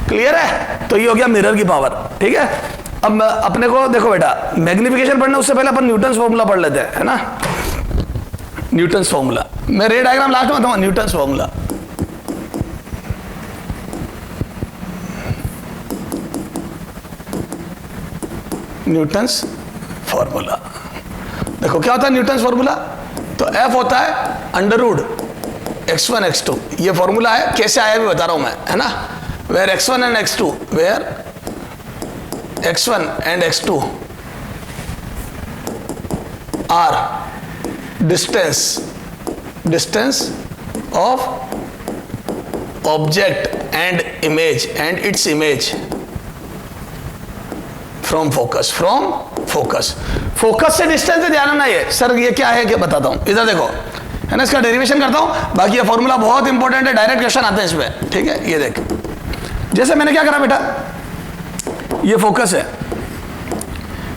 क्लियर है? तो ये हो गया मिरर की पावर। ठीक है, अब अपने को देखो बेटा, मैग्निफिकेशन पढ़ने उससे पहले अपन न्यूटन्स फॉर्मूला पढ़ लेते हैं, है ना। न्यूटन्स फॉर्मूला, मैं रे डायग्राम लास्ट में बताऊंगा। न्यूटन्स फॉर्मूला, न्यूटन्स फॉर्मूला देखो क्या होता है न्यूटन्स फॉर्मूला। तो F होता है √ x1 x2, ये फॉर्मूला है। कैसे आया भी बता रहा हूं मैं, है ना। Where x1 and x2, where x1 and x2 are distance of object and image and its image from focus, from focus. Focus से डिस्टेंस से ध्यान रखना। ये सर ये क्या है, क्या बताता हूं, इधर देखो, है ना, इसका डेरिवेशन करता हूं। बाकी ये फॉर्मूला बहुत इंपॉर्टेंट है, डायरेक्ट क्वेश्चन आते हैं इसमें। ठीक है, ये देख, जैसे मैंने क्या करा बेटा, ये फोकस है,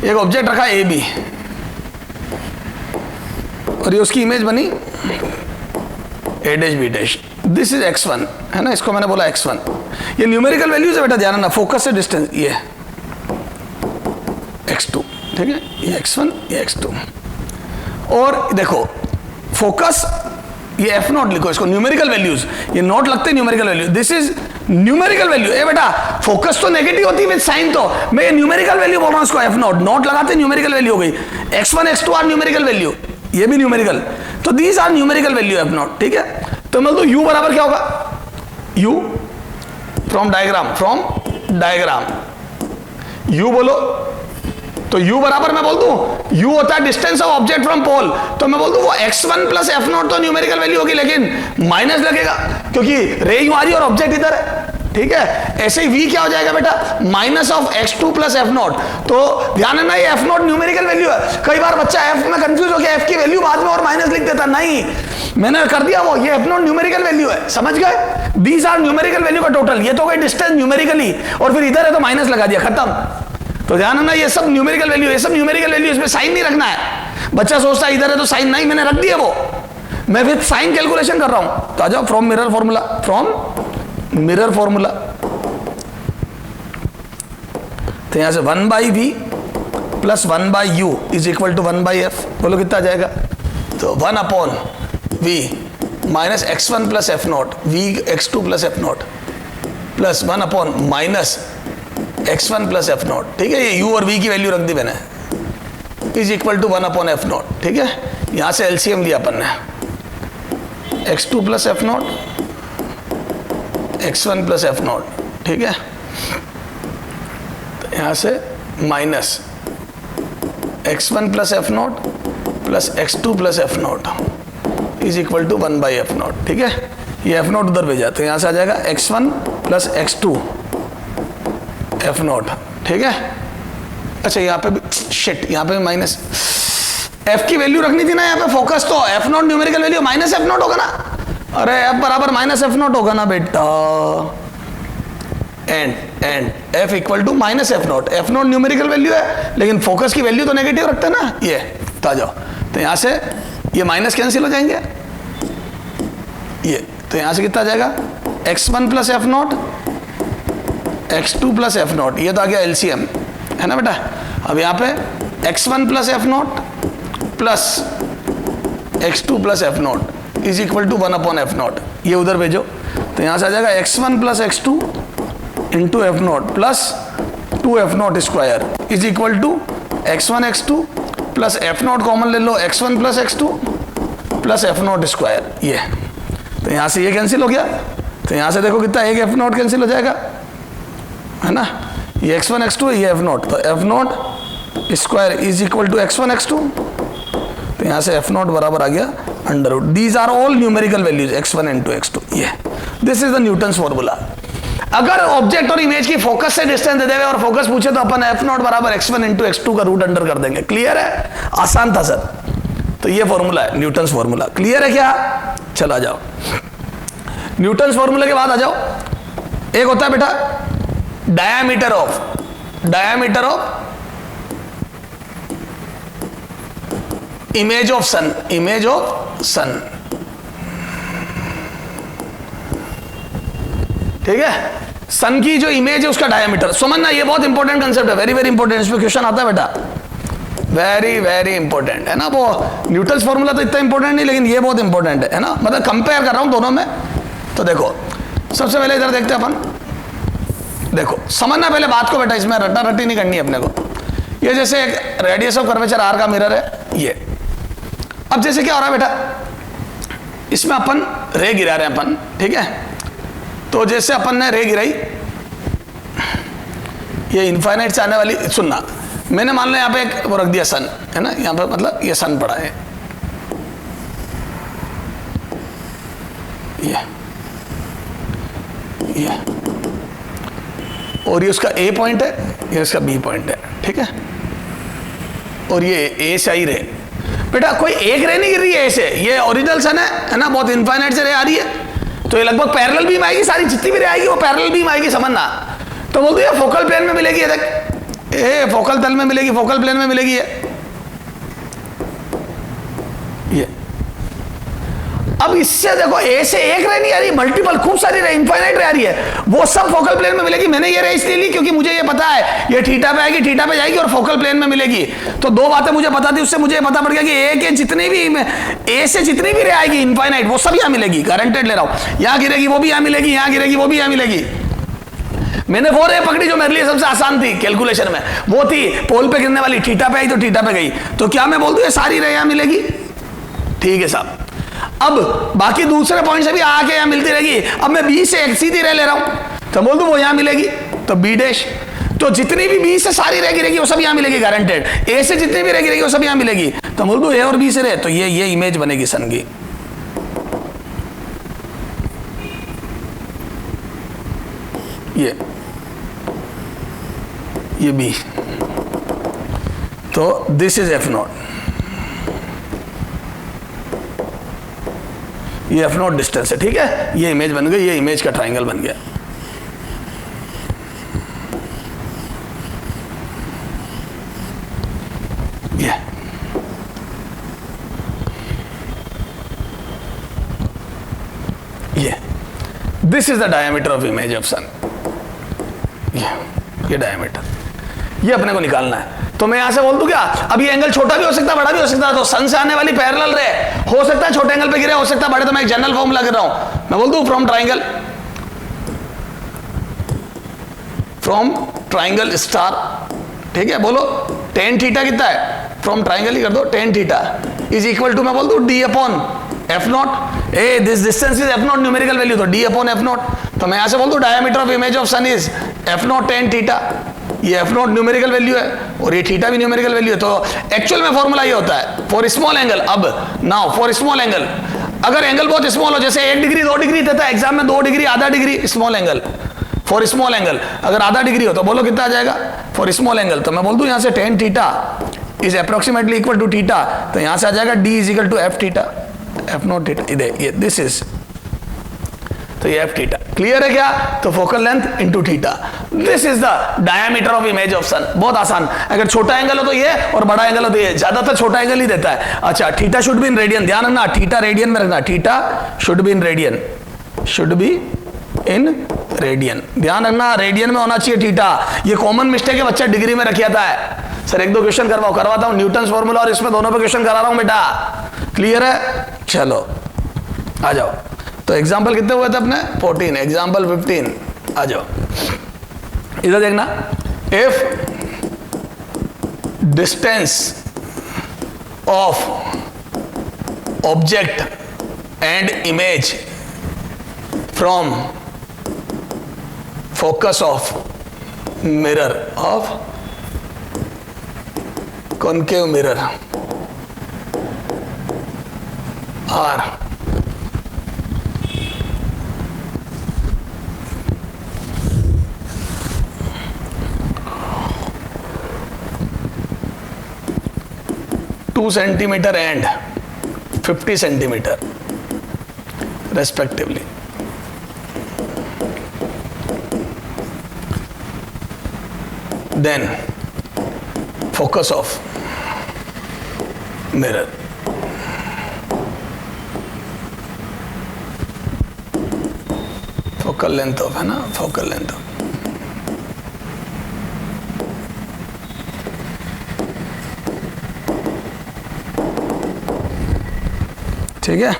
एक ऑब्जेक्ट रखा AB, और ये उसकी इमेज बनी A' B'। This is x1, है ना, इसको मैंने बोला x1। ये न्यूमेरिकल वैल्यूज है बेटा, ध्यान रखना। फोकस से डिस्टेंस ये x2, ठीक है, ये x1, ये x2। और देखो फोकस, ये F0 लिखो इसको, न्यूमेरिकल वैल्यूज, ये नोट लगते हैं numerical values. This is numerical value, ए बेटा फोकस तो नेगेटिव होती है विद साइन, तो मैं न्यूमेरिकल वैल्यू बोल रहा हूं इसको, एफ नॉट, नॉट लगाते न्यूमेरिकल वैल्यू हो गई, x1 x2 are numerical value, ये भी न्यूमेरिकल, तो these are numerical value F naught, ठीक है। तो मैं बोलता हूं u बराबर क्या होगा, u फ्रॉम डायग्राम, u बोलो, तो u बराबर मैं बोल दूं, u होता है distance of object from pole, तो मैं बोल दूं वो x1 प्लस एफ नॉट तो न्यूमेरिकल वैल्यू होगी, लेकिन माइनस लगेगा क्योंकि रे यूं आ रही है और ऑब्जेक्ट इधर है, ठीक है। ऐसे ही v क्या हो जाएगा बेटा, minus of x2 plus F naught, तो ध्यान है ना ये एफ नॉट न्यूमेरिकल वैल्यू है। कई बार बच्चा f में कंफ्यूज हो गया, f की वैल्यू बाद में और माइनस लिख देता, नहीं मैंने कर दिया वो, ये एफ नॉट न्यूमेरिकल वैल्यू है, समझ गए, दीज आर न्यूमेरिकल वैल्यू का टोटल, ये तो गई डिस्टेंस न्यूमेरिकली और फिर इधर है तो माइनस लगा दिया, खत्म। तो ध्यान है ना ये सब न्यूमेरिकल वैल्यू, ये सब न्यूमेरिकल वैल्यू, इसमें साइन नहीं रखना है। बच्चा सोचता है इधर है तो साइन, नहीं मैंने रख दिया वो, मैं विद साइन कैलकुलेशन कर रहा हूं। तो आ जाओ फ्रॉम मिरर फॉर्मूला, तो यहां से 1/v plus 1/u is equal to 1/f, बोलो कितना आ जाएगा, तो 1/v minus x1 plus F not, v x2 plus F naught plus 1 minus x1 plus F naught, ठीक है, ये u और v की वैल्यू रख दी मैंने, is equal to 1/f naught, ठीक है। यहां से एलसीएम लिया अपन ने, x2 plus F naught, x1 plus F naught, ठीक है, तो यहां से minus x1 plus F naught plus x2 plus F naught is equal to 1/f naught, ठीक है। ये एफ नॉट उधर भेजा, तो यहां से आ जाएगा x1 plus x2 F naught, ठीक है। अच्छा यहाँ पे भी शिट, यहाँ पे भी माइनस, एफ की वैल्यू रखनी थी ना यहाँ पे फोकस, तो F naught numerical value minus F not होगा ना, अरे एफ बराबर माइनस एफ नॉट होगा ना बेटा, and F equal to minus F naught numerical value है, लेकिन फोकस की वैल्यू तो नेगेटिव रखते हैं ना, ये तो आ जाओ, तो यहाँ से ये माइनस कैंसिल हो जाएंगे, ये तो यहाँ से कितना आ जाएगा, x1 plus F not, x2 plus F not, ये तो आ गया एलसीएम, है ना बेटा। अब यहाँ पे x1 plus F naught plus x2 plus F naught is equal to 1/f naught, ये उधर भेजो, तो यहाँ से आ जाएगा x1 plus x2 into F naught plus 2f naught square is equal to x1 x2 plus F naught common ले लो, x1 plus x2 plus F naught square, ये तो यहाँ से ये कैंसिल हो गया, तो यहाँ से देखो कितना, एक एफ नॉट कैंसिल हो जाएगा, है ना, ये x1 x2 ये एफ नॉट, तो F naught square is equal to x1 x2, तो यहाँ से एफ नॉट बराबर आ गया under root, these are all numerical values x1 into x2, ये this is the Newton's formula. अगर ऑब्जेक्ट और इमेज की फोकस से डिस्टेंस दे देवे और फोकस पूछे तो अपन एफ नॉट बराबर x1 इंटू x2 का रूट अंडर कर देंगे, क्लियर है, आसान था सर। तो ये फॉर्मूला है न्यूटन्स फॉर्मूला, क्लियर है क्या, चला जाओ न्यूटन्स फॉर्मूला के बाद आ जाओ, एक होता है बेटा डायामीटर ऑफ इमेज ऑफ सन, ठीक है, सन की जो इमेज है उसका डायामीटर, समझना ये बहुत इंपॉर्टेंट कंसेप्ट है, वेरी वेरी इंपॉर्टेंट, इसमें क्वेश्चन आता है बेटा, वेरी वेरी इंपॉर्टेंट है ना, वो न्यूटन्स फॉर्मूला तो इतना इंपॉर्टेंट नहीं, लेकिन ये बहुत इंपॉर्टेंट है ना, मतलब कंपेयर कर रहा हूं दोनों में। तो देखो सबसे पहले इधर देखते हैं अपन, देखो समझना पहले बात को बेटा, इसमें रट्टा रट्टी नहीं करनी है अपने को। ये जैसे एक रेडियस ऑफ कर्वेचर आर का मिरर है ये, अब जैसे क्या हो रहा है बेटा, इसमें अपन रे गिरा रहे हैं अपन, ठीक है, तो जैसे अपन ने रे गिराई, ये इनफाइनाइट से आने वाली, सुनना मैंने मान लो यहाँ पे एक वो रख दिया सन, है ना, यहाँ पे मतलब ये सन पड़ा है, ये और ये उसका ए पॉइंट है, ये उसका बी पॉइंट है, ठीक है, और ये ए से आई रे, बेटा कोई एक रे नहीं गिर रही है ऐसे, ये ओरिजिनल सन है ना, बहुत इनफाइनाइट से रे आ रही है, तो ये लगभग पैरेलल बीम आएगी, सारी जितनी भी रे आएगी वो पैरेलल बीम आएगी, समझना। तो बोलते हैं फोकल प्लेन में मिलेगी, ये फोकल तल में मिलेगी, फोकल प्लेन में मिलेगी ये। अब इससे देखो ए से एक रे नहीं आ रही, मल्टीपल खूब सारी रे, इनफाइनाइट रे आ रही है, वो सब फोकल प्लेन में मिलेगी। मैंने ये रे इसलिए ली क्योंकि मुझे ये पता है ये थीटा पे आएगी, थीटा पे जाएगी और फोकल प्लेन में मिलेगी। तो दो बातें मुझे पता थी, उससे मुझे पता पड़ गया कि ए के जितनी भी ए से जितनी भी रे आएगी इनफाइनाइट वो सब यहां मिलेगी, गारंटेड ले रहा हूं। यहां गिरेगी वो भी यहां मिलेगी, यहां गिरेगी वो भी यहां मिलेगी। मैंने वो रे पकड़ी जो मेरे लिए सबसे आसान थी कैलकुलेशन में, वो थी पोल पे गिरने वाली, थीटा पे आई तो थीटा पे गई। तो क्या मैं बोल दूं ये सारी रे यहां मिलेगी? ठीक है साहब। अब बाकी दूसरे पॉइंट से भी आके यहां मिलती रहेगी। अब मैं बी से एक सीधी रे ले रहा हूं तो बोल दूं वो यहां मिलेगी, तो बी डैश। तो जितनी भी बी से सारी रे गिरेगी वो सब यहां मिलेगी गारंटेड। ए से जितनी भी रे गिरेगी वो सब यहां मिलेगी, तो बोल दूं ए और बी से रे, तो ये इमेज बनेगी सन की। ये बी, तो दिस इज एफ नॉट, ये एफ नॉट डिस्टेंस है, ठीक है। ये इमेज बन गई, ये इमेज का ट्राइंगल बन गया। ये this is the diameter of image of sun. ये डायमीटर, ये अपने को निकालना है। तो मैं यहां से बोल दूं क्या, अब ये एंगल छोटा भी हो सकता है बड़ा भी हो सकता है। तो सन से आने वाली पैरेलल रे हो सकता है छोटे एंगल पे गिरे, हो सकता है बड़े। तो मैं एक जनरल फॉर्मूला कर रहा हूं, मैं बोल दूं फ्रॉम ट्राइंगल स्टार, ठीक है। बोलो टेन थीटा कितना है, फ्रॉम ट्राइंगल ही कर दो, tan theta is equal to, मैं बोल दूं D upon F naught. A this distance is F naught numerical value, तो डी अपॉन एफ नॉट। तो मैं यहां से बोल दूं diameter of image of sun is F naught tan theta. ये एफ नॉट न्यूमेरिकल वैल्यू है और ये थीटा भी न्यूमेरिकल वैल्यू है। तो एक्चुअल में फॉर्मूला ये होता है फॉर स्मॉल एंगल। अब नाउ फॉर स्मॉल एंगल, अगर एंगल बहुत स्मॉल हो, जैसे 1 डिग्री 2 डिग्री देता है एग्जाम में, 2 डिग्री आधा degree small angle. For small angle अगर आधा डिग्री हो तो बोलो कितना आ जाएगा फॉर स्मॉल एंगल। तो मैं बोल दूं यहां से tan theta is approximately equal to theta, तो यहां से आ जाएगा D is equal to F theta, F not theta. ये दिस इज, तो ये एफ थीटा। क्लियर है क्या? तो focal length into theta, this is the diameter of image of sun. बहुत आसान। अगर छोटा एंगल हो तो ये और बड़ा एंगल हो तो ये, ज्यादातर छोटा एंगल ही देता है। अच्छा, theta should be in radian, ध्यान रखना थीटा रेडियन में रखना, theta should be in radian, should be in radian, ध्यान रखना रेडियन में होना चाहिए थीटा। ये कॉमन मिस्टेक है, बच्चा डिग्री में रखिया है। सर एक दो क्वेश्चन करवाता हूं न्यूटन फॉर्मूला और इसमें दोनों पे क्वेश्चन करा रहा हूं बेटा। क्लियर है? चलो आ जाओ। तो एग्जाम्पल कितने हुए थे अपने? 14। एग्जाम्पल 15 आ जाओ, इधर देखना। If distance of object and image from focus of mirror of concave mirror are two centimetre and 50 centimetre respectively, then focus of mirror focal length of, है ना, focal length of, ठीक है।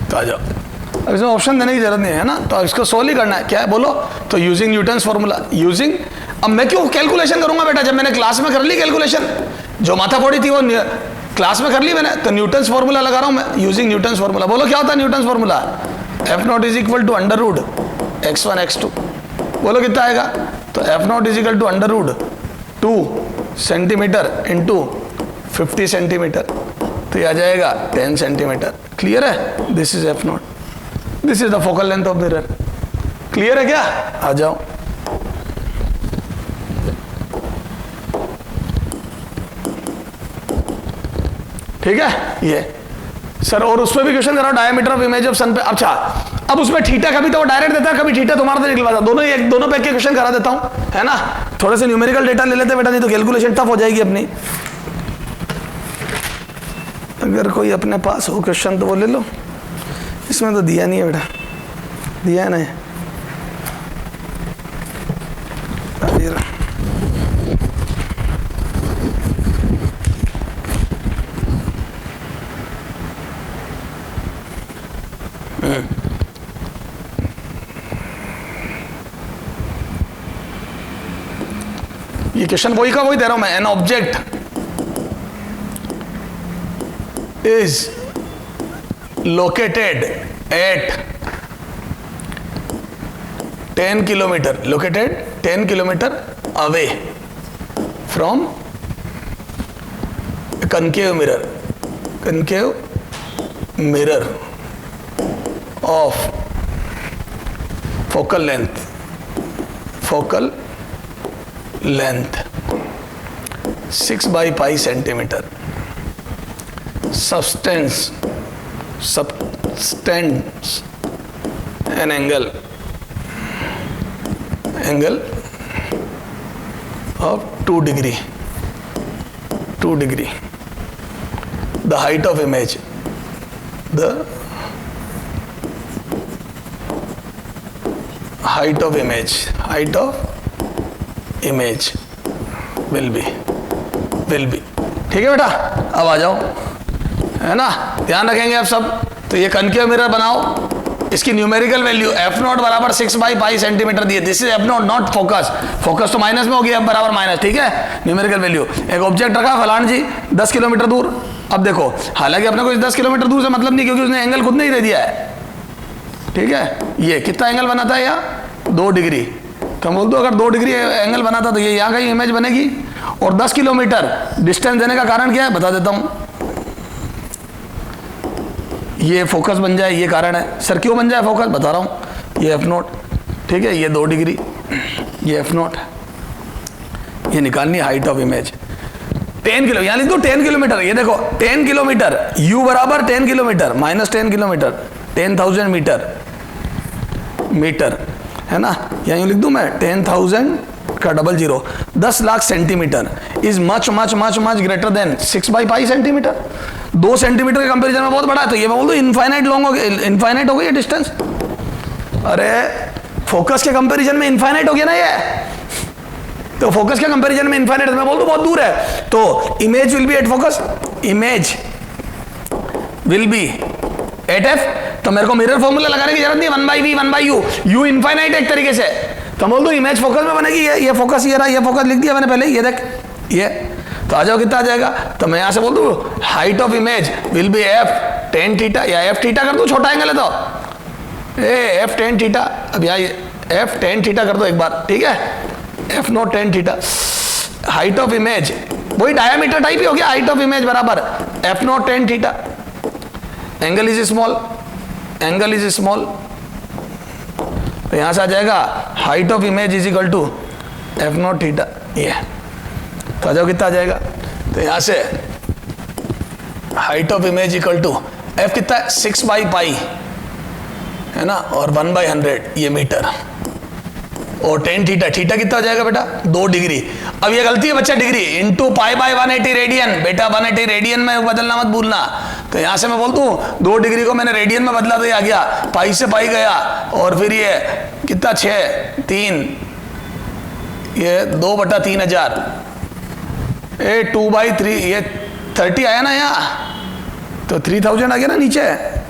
तो आ जाओ, अब इसमें ऑप्शन देने की जरूरत नहीं है ना, तो इसको सोल्व ही करना है। क्या है बोलो? तो यूजिंग न्यूटन्स फॉर्मूला, यूजिंग, अब मैं क्यों कैलकुलेशन करूंगा बेटा, जब मैंने क्लास में कर ली कैलकुलेशन, जो माथा फोड़ी थी वो क्लास में कर ली मैंने, तो न्यूटन्स फॉर्मूला लगा रहा हूं मैं, यूजिंग न्यूटन्स फॉर्मूला। बोलो क्या होता है Newton's formula? F naught is equal to under root x1 x2। बोलो कितना आएगा? तो F naught is equal to under root 2 centimetre into 50 centimetre, तो ये आ जाएगा 10 सेंटीमीटर। क्लियर है? This is F naught, this is the focal length of mirror. Clear है क्या? आ जाओ। ठीक है ये सर, और उसमें भी क्वेश्चन करा डायमीटर ऑफ इमेज ऑफ सन पे। अच्छा, अब उसमें थीटा कभी तो वो डायरेक्ट देता है, कभी थीटा तुम्हारा से निकलवाता, दोनों पे के क्वेश्चन करा देता हूं, है ना। थोड़े से न्यूमेरिकल डेटा ले लेते बेटा, नहीं तो कैलकुलेशन टफ हो जाएगी अपनी। अगर कोई अपने पास हो क्वेश्चन तो वो ले लो। इसमें तो दिया नहीं है बेटा, दिया है नहीं। ये क्वेश्चन वही का वही दे रहा हूं मैं। An object is located at 10 kilometre, located 10 kilometre away from concave mirror of focal length 6 by pi centimeter, subtends an angle of 2 degree. The height of image, will be ठीक है बेटा, अब आ जाओ, है ना, ध्यान रखेंगे आप सब। तो ये कनकेव मिरर बनाओ, इसकी न्यूमेरिकल वैल्यू एफ नॉट बराबर 6 बाई पाई सेंटीमीटर दी है। This is F not, not focus. Focus तो माइनस में होगी, एफ बराबर माइनस, ठीक है। न्यूमेरिकल वैल्यू, एक ऑब्जेक्ट रखा फलान जी 10 किलोमीटर दूर। अब देखो, हालांकि अपने को इस 10 किलोमीटर दूर से मतलब नहीं, क्योंकि उसने एंगल खुद नहीं दे दिया है, ठीक है। ये कितना एंगल बनाता है यहाँ 2 डिग्री। तो हम बोल दो अगर 2 डिग्री एंगल बनाता तो ये यहाँ का ही इमेज बनेगी। और 10 किलोमीटर डिस्टेंस देने का कारण क्या है बता देता हूँ। ये फोकस बन जाए, ये कारण है। सर क्यों बन जाए फोकस, बता रहा हूँ। ये एफ नोट, ठीक है, ये 2 डिग्री, ये एफ नोट, ये निकालनी हाइट ऑफ इमेज 10 किलो, यहाँ लिख दो 10 किलोमीटर। ये देखो 10 किलोमीटर, यू बराबर 10 किलोमीटर माइनस 10 किलोमीटर, 10,000 मीटर, है ना। यहाँ लिख दूँ मैं 10,000 का 00, 10 lakh centimetre is much greater than 6 by pi centimetre. 2 centimetre के कंपेरिजन में बहुत बड़ा है। तो ये मैं बोल दूँ इनफाइनाइट लॉन्ग हो गया, इनफाइनाइट हो गई ये डिस्टेंस। अरे फोकस के कंपेरिजन में इनफाइनाइट हो गया ना ये। तो फोकस के कंपेरिजन में इनफाइनाइट, मैं बोल दूँ बहुत दूर है। तो image will be at focus, image will be at F. तो मेरे को मिरर फॉर्मूला लगाने की जरूरत नहीं, 1/v 1/u, u इनफाइनाइट एक तरीके से। तो बोल दो इमेज फोकस में बनेगी। ये फोकस, ये रहा, ये फोकस लिख दिया मैंने पहले, ये देख ये। तो आ जाओ कितना आ जाएगा। तो मैं यहां से बोल दूं height of image will B F tan theta, या एफ थीटा कर दो, छोटा एंगल है तो एफ टेन थीटा। अब यहाँ एफ टेन थीटा कर दो एक बार, ठीक है, F naught tan theta. Height of image वही डायमीटर टाइप ही हो गया, हाइट ऑफ इमेज बराबर F naught tan theta. Angle is small, तो यहां से आ जाएगा height of image is equal to F not theta. ये तो आ जाओ कितना आ जाएगा। तो यहां से height of image equal to F कितना है 6 बाई पाई, है ना, और 1/100 ये मीटर, और 10 थीटा, थीटा कितना हो जाएगा बेटा 2 डिग्री। अब ये गलती है बच्चा, degree into pi by 180 radian. बेटा 180 रेडियन में बदलना मत भूलना। तो यहां से मैं बोल दूं 2 डिग्री को मैंने रेडियन में बदला तो ये आ गया, पाई से पाई गया, और फिर ये कितना 6 3, ये 2/3000, 2/3, ये 30 आया ना यहाँ, तो 3000 आ गया ना नीचे।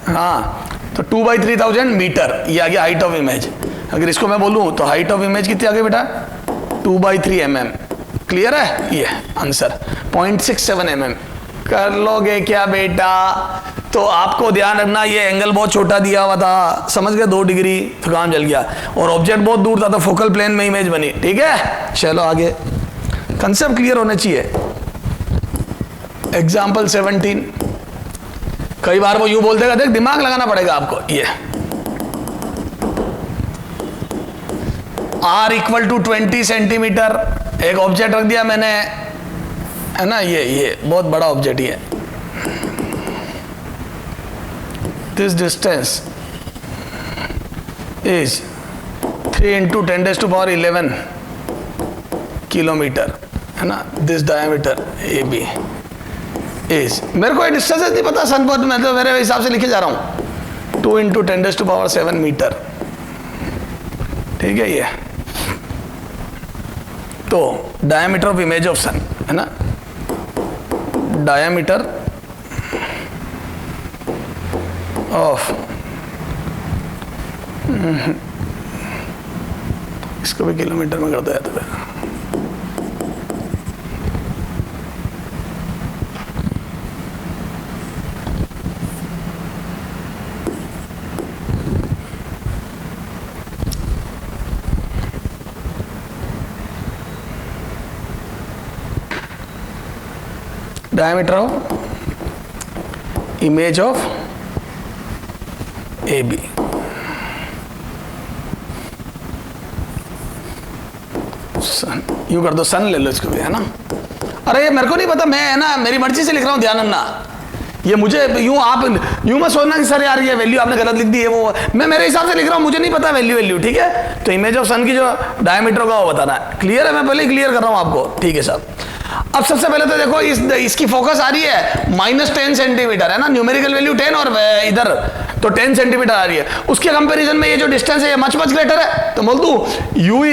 हाँ, तो 2/3000 मीटर ये आ गया हाइट ऑफ इमेज। अगर इसको मैं बोलूं तो हाइट ऑफ इमेज कितनी आ गई बेटा 2/3 mm। क्लियर है, ये आंसर 0.67 mm। कर लोगे क्या बेटा। तो आपको ध्यान रखना ये एंगल बहुत छोटा दिया हुआ था, समझ गए, 2 डिग्री, तो काम चल गया। और ऑब्जेक्ट बहुत दूर था तो फोकल प्लेन में इमेज बनी, ठीक है। चलो आगे, कंसेप्ट क्लियर होने चाहिए। एग्जाम्पल 17, कई बार वो यूं बोल देगा, देख दिमाग लगाना पड़ेगा आपको। ये R इक्वल टू 20 सेंटीमीटर, एक ऑब्जेक्ट रख दिया मैंने, है ना, ये बहुत बड़ा ऑब्जेक्ट ही है। दिस डिस्टेंस इज 3 × 10⁻11 किलोमीटर, है ना। दिस डायमीटर AB इज, मेरे को डिस्टेंस नहीं पता सन पर, मैं तो मेरे हिसाब से लिखे जा रहा हूं, 2 इंटू 10⁻⁷ मीटर, ठीक है। ये तो डायमीटर ऑफ इमेज ऑफ सन है ना, डायमीटर ऑफ, इसको भी किलोमीटर में कर दो तो diameter of image of AB, सन, यूं कर दो, सन ले लो इसको भी, है ना। अरे ये मेरे को नहीं पता, मैं है ना मेरी मर्जी से लिख रहा हूँ, ध्यान रखना। ये मुझे यूं आप यूं मत सोचना कि सर यार ये वैल्यू आपने गलत लिख दी है, वो मैं मेरे हिसाब से लिख रहा हूँ, मुझे नहीं पता वैल्यू, ठीक है। तो इमेज ऑफ सन की जो डायमीटर होगा वो बताना है। क्लियर है, मैं पहले क्लियर कर रहा हूँ आपको, ठीक है साहब। अब सबसे पहले तो देखो इसकी फोकस आ रही है -10 सेंटीमीटर, है ना, न्यूमेरिकल वैल्यू 10 और इधर तो 10 सेंटीमीटर आ रही है। उसके कंपैरिजन में ये जो डिस्टेंस है ये मच ग्रेटर है, तो बोल दूं u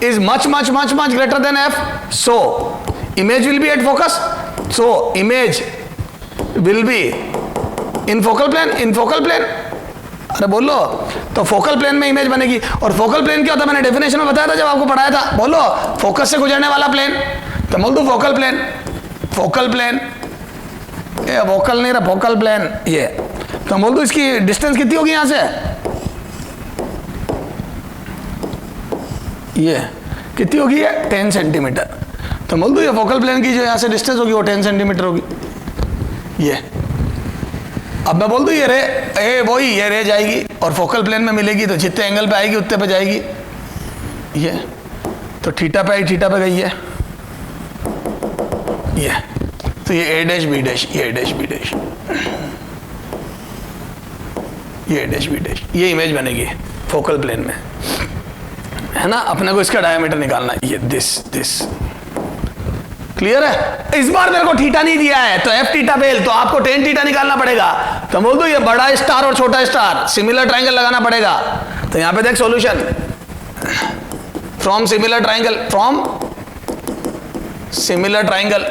is much greater than f, so image will be at focus, so image will be in focal plane, अरे बोलो, तो फोकल प्लेन में इमेज बनेगी। और फोकल प्लेन क्या होता है, मैंने डेफिनेशन में बताया था जब आपको पढ़ाया था, बोलो फोकस से गुजरने वाला प्लेन, तो बोल दो फोकल प्लेन, ये वोकल नहीं रहा, फोकल प्लेन, ये तो बोल दो इसकी डिस्टेंस कितनी होगी यहां से, ये कितनी होगी, ये 10 सेंटीमीटर। तो बोल दो ये फोकल प्लेन की जो यहां से डिस्टेंस होगी वो 10 सेंटीमीटर होगी। ये अब मैं बोल दूं ये रे वही ये रे जाएगी और फोकल प्लेन में मिलेगी, तो जितने एंगल पे आएगी उतने पे जाएगी। ये तो थीटा पे आई, थीटा पे गई है, ये तो ये A डैश B डैश, ये A डैश B डैश, ये A डैश B डैश, ये इमेज बनेगी फोकल प्लेन में, है ना। अपने को इसका डायमीटर निकालना है, ये दिस क्लियर है। इस बार मेरे को थीटा नहीं दिया है, तो एफ थीटा बेल, तो आपको टेन थीटा निकालना पड़ेगा। तो बोल दो ये बड़ा स्टार और छोटा स्टार सिमिलर ट्रायंगल लगाना पड़ेगा। तो यहां पे देख सॉल्यूशन, फ्रॉम सिमिलर ट्रायंगल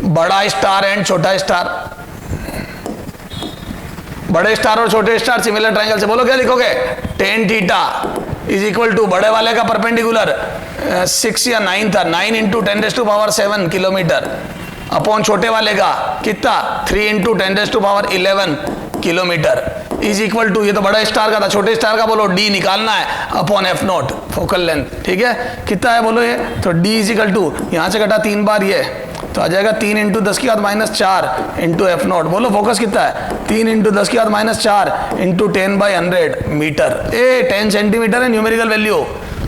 बड़ा स्टार एंड छोटा स्टार, बड़े स्टार और छोटे स्टार सिमिलर ट्रायंगल से। बोलो क्या लिखोगे, tan theta is equal to बड़े वाले का परपेंडिकुलर 6 या 9 था, 9 इंटू 10⁻⁷ किलोमीटर अपॉन छोटे वाले का कितना 3 into 10⁻11 kilometre is equal to, ये तो बड़ा स्टार का था, छोटे स्टार का बोलो D निकालना है अपॉन F0 फोकल लेंथ, ठीक है। कितना है बोलो ये, तो D इज इक्वल टू, यहां से कटा 3 बार ये, तो आ जाएगा 3 इंटू 10⁻⁴ इंटू F0। बोलो फोकस कितना है, 3 इंटू 10⁻⁴ इंटू 10/100 मीटर, 10 सेंटीमीटर है न्यूमेरिकल वैल्यू।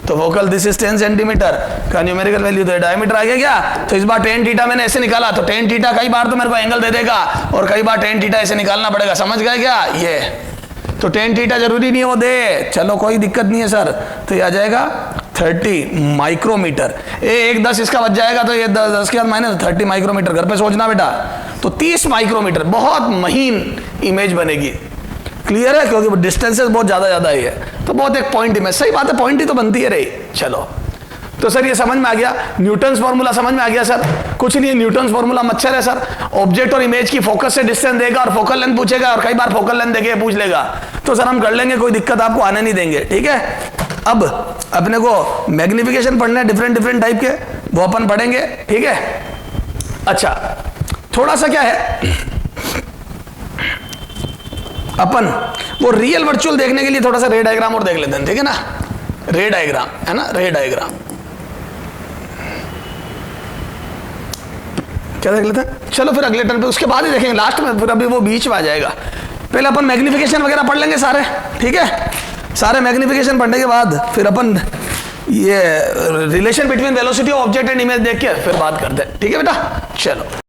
तो फोकल दिस इज 10 सेंटीमीटर का न्यूमेरिकल वैल्यू, तो डायमीटर आ गया क्या। तो इस बार टेन थीटा मैंने ऐसे निकाला, तो टेन थीटा कई बार तो मेरे को एंगल दे देगा और कई बार टेन थीटा ऐसे निकालना पड़ेगा, समझ गए क्या। ये तो टेन थीटा जरूरी नहीं है वो दे, चलो कोई दिक्कत नहीं है सर। तो ये आ जाएगा 30 माइक्रोमीटर, 1/10 इसका बच जाएगा, तो ये 10⁻⁻30 माइक्रोमीटर, घर पे सोचना बेटा। तो 30 माइक्रोमीटर, बहुत महीन इमेज बनेगी। क्लियर है, क्योंकि डिस्टेंसेस बहुत ज्यादा ही है, तो बहुत एक पॉइंट इमेज, सही बात है, पॉइंट ही तो बनती है रे। चलो तो सर ये समझ में आ गया, न्यूटन्स फॉर्मूला समझ में आ गया सर। कुछ नहीं है, न्यूटन्स फॉर्मूला मच्छर है सर, ऑब्जेक्ट और इमेज की फोकस से डिस्टेंस देगा और फोकल लेंथ पूछेगा, और कई बार फोकल लेंथ देके पूछ लेगा, तो सर हम कर लेंगे, कोई दिक्कत आपको आने नहीं देंगे, ठीक है। अब अपने को मैग्निफिकेशन पढ़ना है डिफरेंट टाइप के, वो अपन पढ़ेंगे, ठीक है। अच्छा थोड़ा सा क्या है, अपन वो रियल वर्चुअल देखने के लिए थोड़ा सा रे डायग्राम और देख लेते हैं, ठीक है ना। रे डायग्राम है ना, रे डायग्राम क्या देख लेते हैं। चलो फिर अगले टर्न पे, उसके बाद ही देखेंगे लास्ट में, फिर अभी वो बीच में आ जाएगा। पहले अपन मैग्निफिकेशन वगैरह पढ़ लेंगे सारे, ठीक है। सारे मैग्निफिकेशन पढ़ने के बाद फिर अपन ये relation between velocity of object and image देख के फिर बात करते हैं, ठीक है बेटा। चलो।